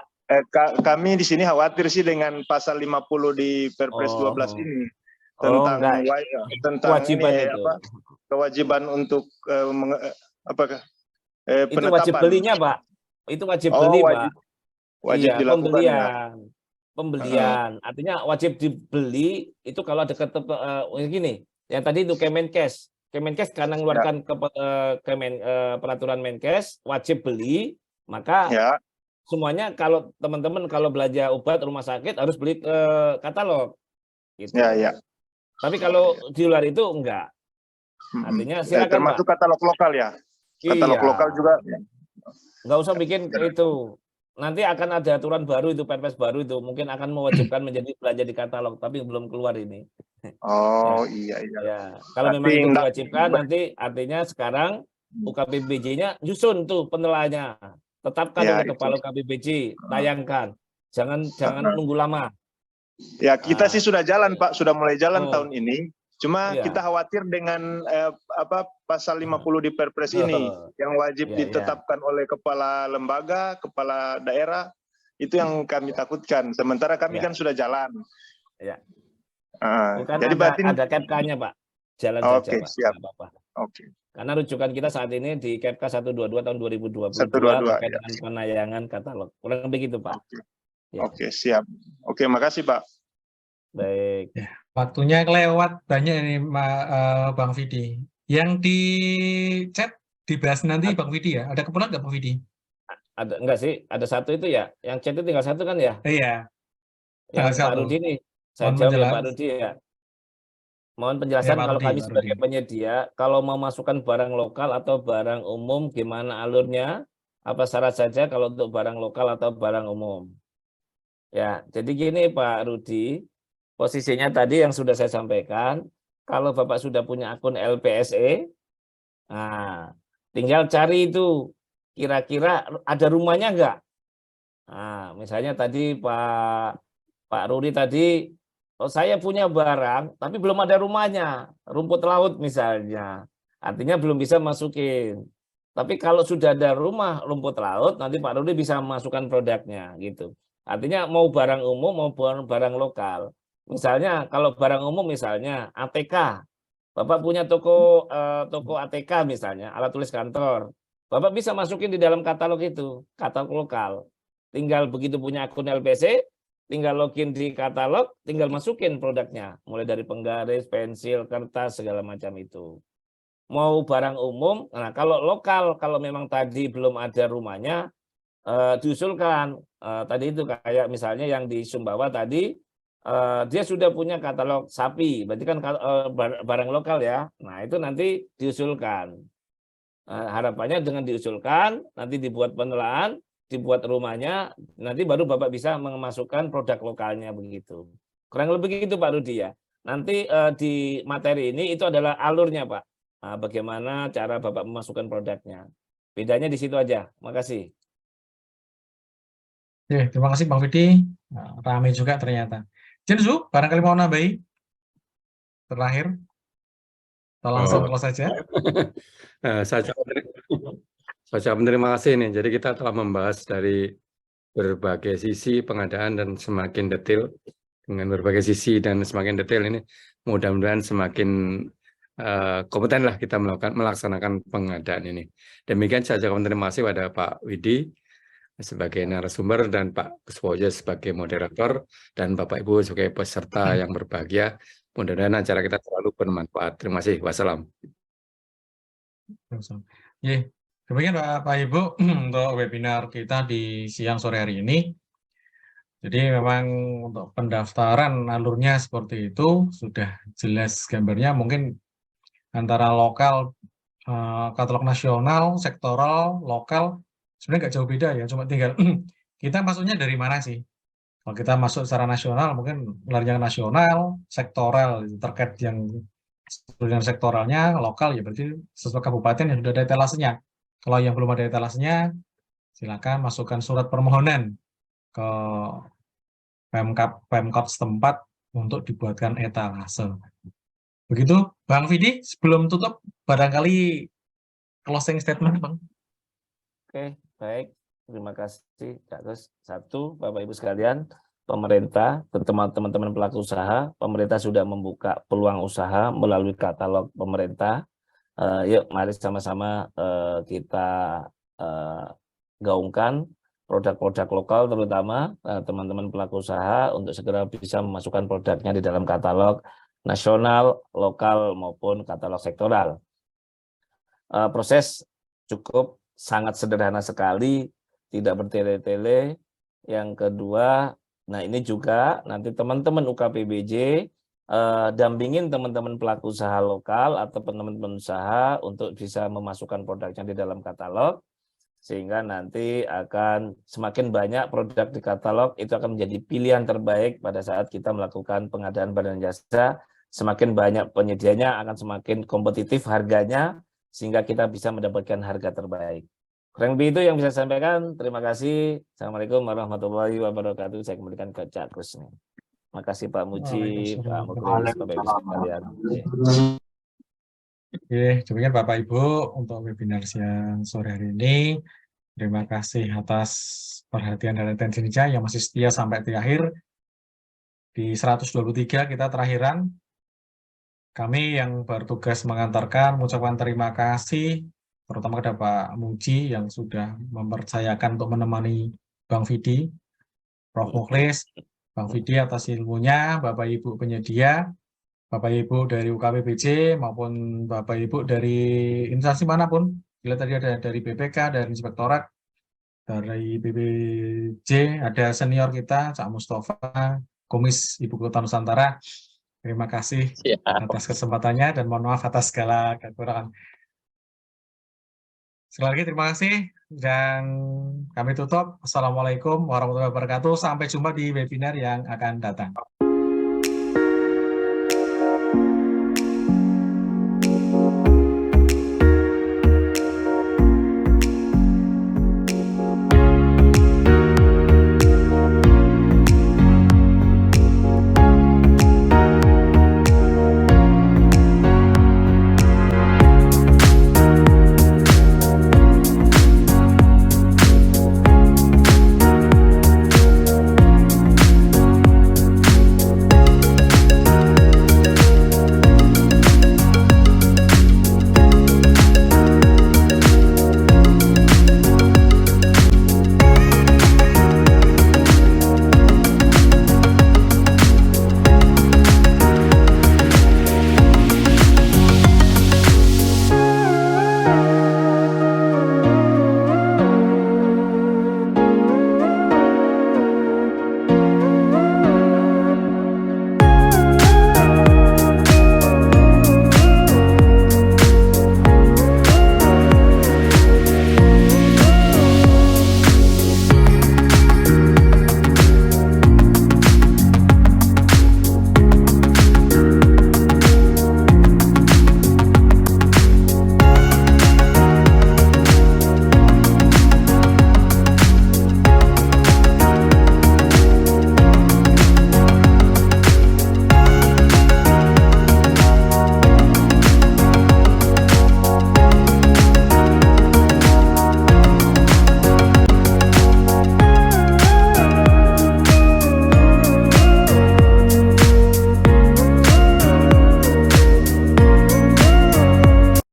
Kami di sini khawatir sih dengan pasal 50 di Perpres 12 ini tentang kewajiban ini, itu. Kewajiban untuk itu penetapan. wajib belinya, Pak. Itu wajib beli, Pak. Wajib dilakukan. Pembelian. Artinya wajib dibeli itu kalau ada gini. Yang tadi itu Kemenkes. Kemenkes karena mengeluarkan peraturan Menkes wajib beli, maka Ya. semuanya kalau teman-teman kalau belanja obat rumah sakit harus beli katalog. Gitu. Ya. Tapi kalau di luar itu enggak. Artinya silakan termasuk Pak. katalog lokal ya. Katalog Iya. lokal juga. Nggak usah bikin itu. Nanti akan ada aturan baru itu, Perpres baru itu. Mungkin akan mewajibkan menjadi belanja di katalog, tapi belum keluar ini. Oh Ya. iya. Ya. Kalau memang itu diwajibkan, nanti artinya sekarang UKPBJ-nya nyusun tuh penelaahannya. Tetapkan Ya, oleh Kepala UKPBJ, tayangkan. Jangan nunggu lama. Ya, kita sih sudah jalan Pak, sudah mulai jalan Oh. tahun ini. Cuma Iya. kita khawatir dengan pasal 50 di Perpres ini yang wajib Iya, ditetapkan oleh kepala lembaga, kepala daerah, itu yang kami takutkan. Sementara kami kan sudah jalan. Ya. Jadi Bukan berarti ada KEPK-nya Pak. Jalan saja Pak. siap. Nggak apa-apa. Oke. Karena rujukan kita saat ini di KEPK 122 tahun 2022 122, terkait ya. dengan penayangan katalog. Kurang lebih gitu Pak. Ya. Oke, siap. Oke, makasih Pak. Baik. Ya, waktunya kelewat banyak ini Bang Vidi. Yang di chat dibahas nanti Bang Vidi ya. Ada keperluan nggak Bang Vidi? Ada enggak sih? Ada satu itu ya. Yang chat itu tinggal satu kan ya? Iya. Yang Pak Rudi nih. Saya jawab ya Pak Rudi ya. Mohon penjelasan Ya, Pak kalau Rudi, kami Pak sebagai Rudi. penyedia, kalau mau masukkan barang lokal atau barang umum, gimana alurnya? Apa syarat saja kalau untuk barang lokal atau barang umum? Ya, jadi gini Pak Rudi, posisinya tadi yang sudah saya sampaikan, kalau Bapak sudah punya akun LPSE, nah, tinggal cari itu, kira-kira ada rumahnya enggak? Nah, misalnya tadi Pak Rudi tadi, oh saya punya barang, tapi belum ada rumahnya, rumput laut misalnya, artinya belum bisa masukin. Tapi kalau sudah ada rumah rumput laut, nanti Pak Rudi bisa masukkan produknya, gitu. Artinya mau barang umum mau barang lokal. Misalnya kalau barang umum misalnya ATK, Bapak punya toko ATK misalnya, alat tulis kantor, Bapak bisa masukin di dalam katalog itu, katalog lokal. Tinggal begitu punya akun LPC, tinggal login di katalog, tinggal masukin produknya, mulai dari penggaris, pensil, kertas, segala macam itu. Mau barang umum, nah kalau lokal, kalau memang tadi belum ada rumahnya, diusulkan. Tadi itu kayak misalnya yang di Sumbawa tadi, dia sudah punya katalog sapi, berarti kan barang lokal ya. Nah itu nanti diusulkan. Harapannya dengan diusulkan, nanti dibuat penelaahan, dibuat rumahnya, nanti baru Bapak bisa memasukkan produk lokalnya begitu. Kurang lebih begitu Pak Rudi ya. Nanti di materi ini itu adalah alurnya Pak. Nah, bagaimana cara Bapak memasukkan produknya. Bedanya di situ aja. Makasih. Oke, terima kasih Bang Vidi. Nah, ramai juga ternyata. Jensu, barangkali mau nambahi? Terakhir. Kita langsung close saja. Saya menerima kasih nih. Jadi kita telah membahas dari berbagai sisi pengadaan dan semakin detail dengan berbagai sisi dan semakin detail ini mudah-mudahan semakin kompeten lah kita melaksanakan pengadaan ini. Demikian saya menerima kasih pada Pak Widi sebagai narasumber dan Pak Kuswoyo sebagai moderator dan Bapak Ibu sebagai peserta yang berbahagia. Mudah-mudahan acara kita selalu bermanfaat. Terima kasih. Wassalam. Demikian Pak Ibu untuk webinar kita di siang sore hari ini. Jadi memang untuk pendaftaran alurnya seperti itu sudah jelas gambarnya. Mungkin antara lokal, katalog nasional, sektoral, lokal sebenarnya nggak jauh beda ya. Cuma tinggal kita masuknya dari mana sih? Kalau kita masuk secara nasional mungkin larinya nasional, sektoral terkait yang sektoralnya, lokal ya berarti sesuai kabupaten yang sudah ada etalasenya. Kalau yang belum ada etalasenya, silakan masukkan surat permohonan ke Pemkab setempat untuk dibuatkan etalase. Begitu, Bang Vidi, sebelum tutup, barangkali closing statement, Bang. Oke, baik. Terima kasih. Terus satu, Bapak Ibu sekalian, pemerintah, teman-teman pelaku usaha, pemerintah sudah membuka peluang usaha melalui katalog pemerintah. Yuk, mari sama-sama kita gaungkan produk-produk lokal, terutama teman-teman pelaku usaha untuk segera bisa memasukkan produknya di dalam katalog nasional, lokal maupun katalog sektoral. Proses cukup sangat sederhana sekali, tidak bertele-tele. Yang kedua, nah ini juga nanti teman-teman UKPBJ dampingin teman-teman pelaku usaha lokal atau teman-teman usaha untuk bisa memasukkan produknya di dalam katalog, sehingga nanti akan semakin banyak produk di katalog, itu akan menjadi pilihan terbaik pada saat kita melakukan pengadaan barang dan jasa. Semakin banyak penyedianya akan semakin kompetitif harganya, sehingga kita bisa mendapatkan harga terbaik. Kurang lebih itu yang bisa saya sampaikan. Terima kasih. Assalamualaikum warahmatullahi wabarakatuh. Saya kembalikan ke Cak Kus. Terima kasih Pak Muji, Pak Muklis, Bapak Ibu sekalian. Oke, demikian Bapak Ibu untuk webinar siang sore hari ini. Terima kasih atas perhatian dan atensinya yang masih setia sampai di akhir. Di 123 kita terakhiran. Kami yang bertugas mengantarkan mengucapkan terima kasih terutama kepada Pak Muji yang sudah mempercayakan untuk menemani Bang Vidi, Prof. Muklis, Bang Vidi atas ilmunya, Bapak Ibu penyedia, Bapak Ibu dari UKPBJ maupun Bapak Ibu dari instansi manapun, bila tadi ada dari BPK, dari Inspektorat, dari BPJ, ada senior kita, Cak Mustafa, Komis Ibu Kota Nusantara. Terima kasih atas kesempatannya dan mohon maaf atas segala kekurangan. Sekali lagi terima kasih dan kami tutup. Assalamualaikum warahmatullahi wabarakatuh. Sampai jumpa di webinar yang akan datang.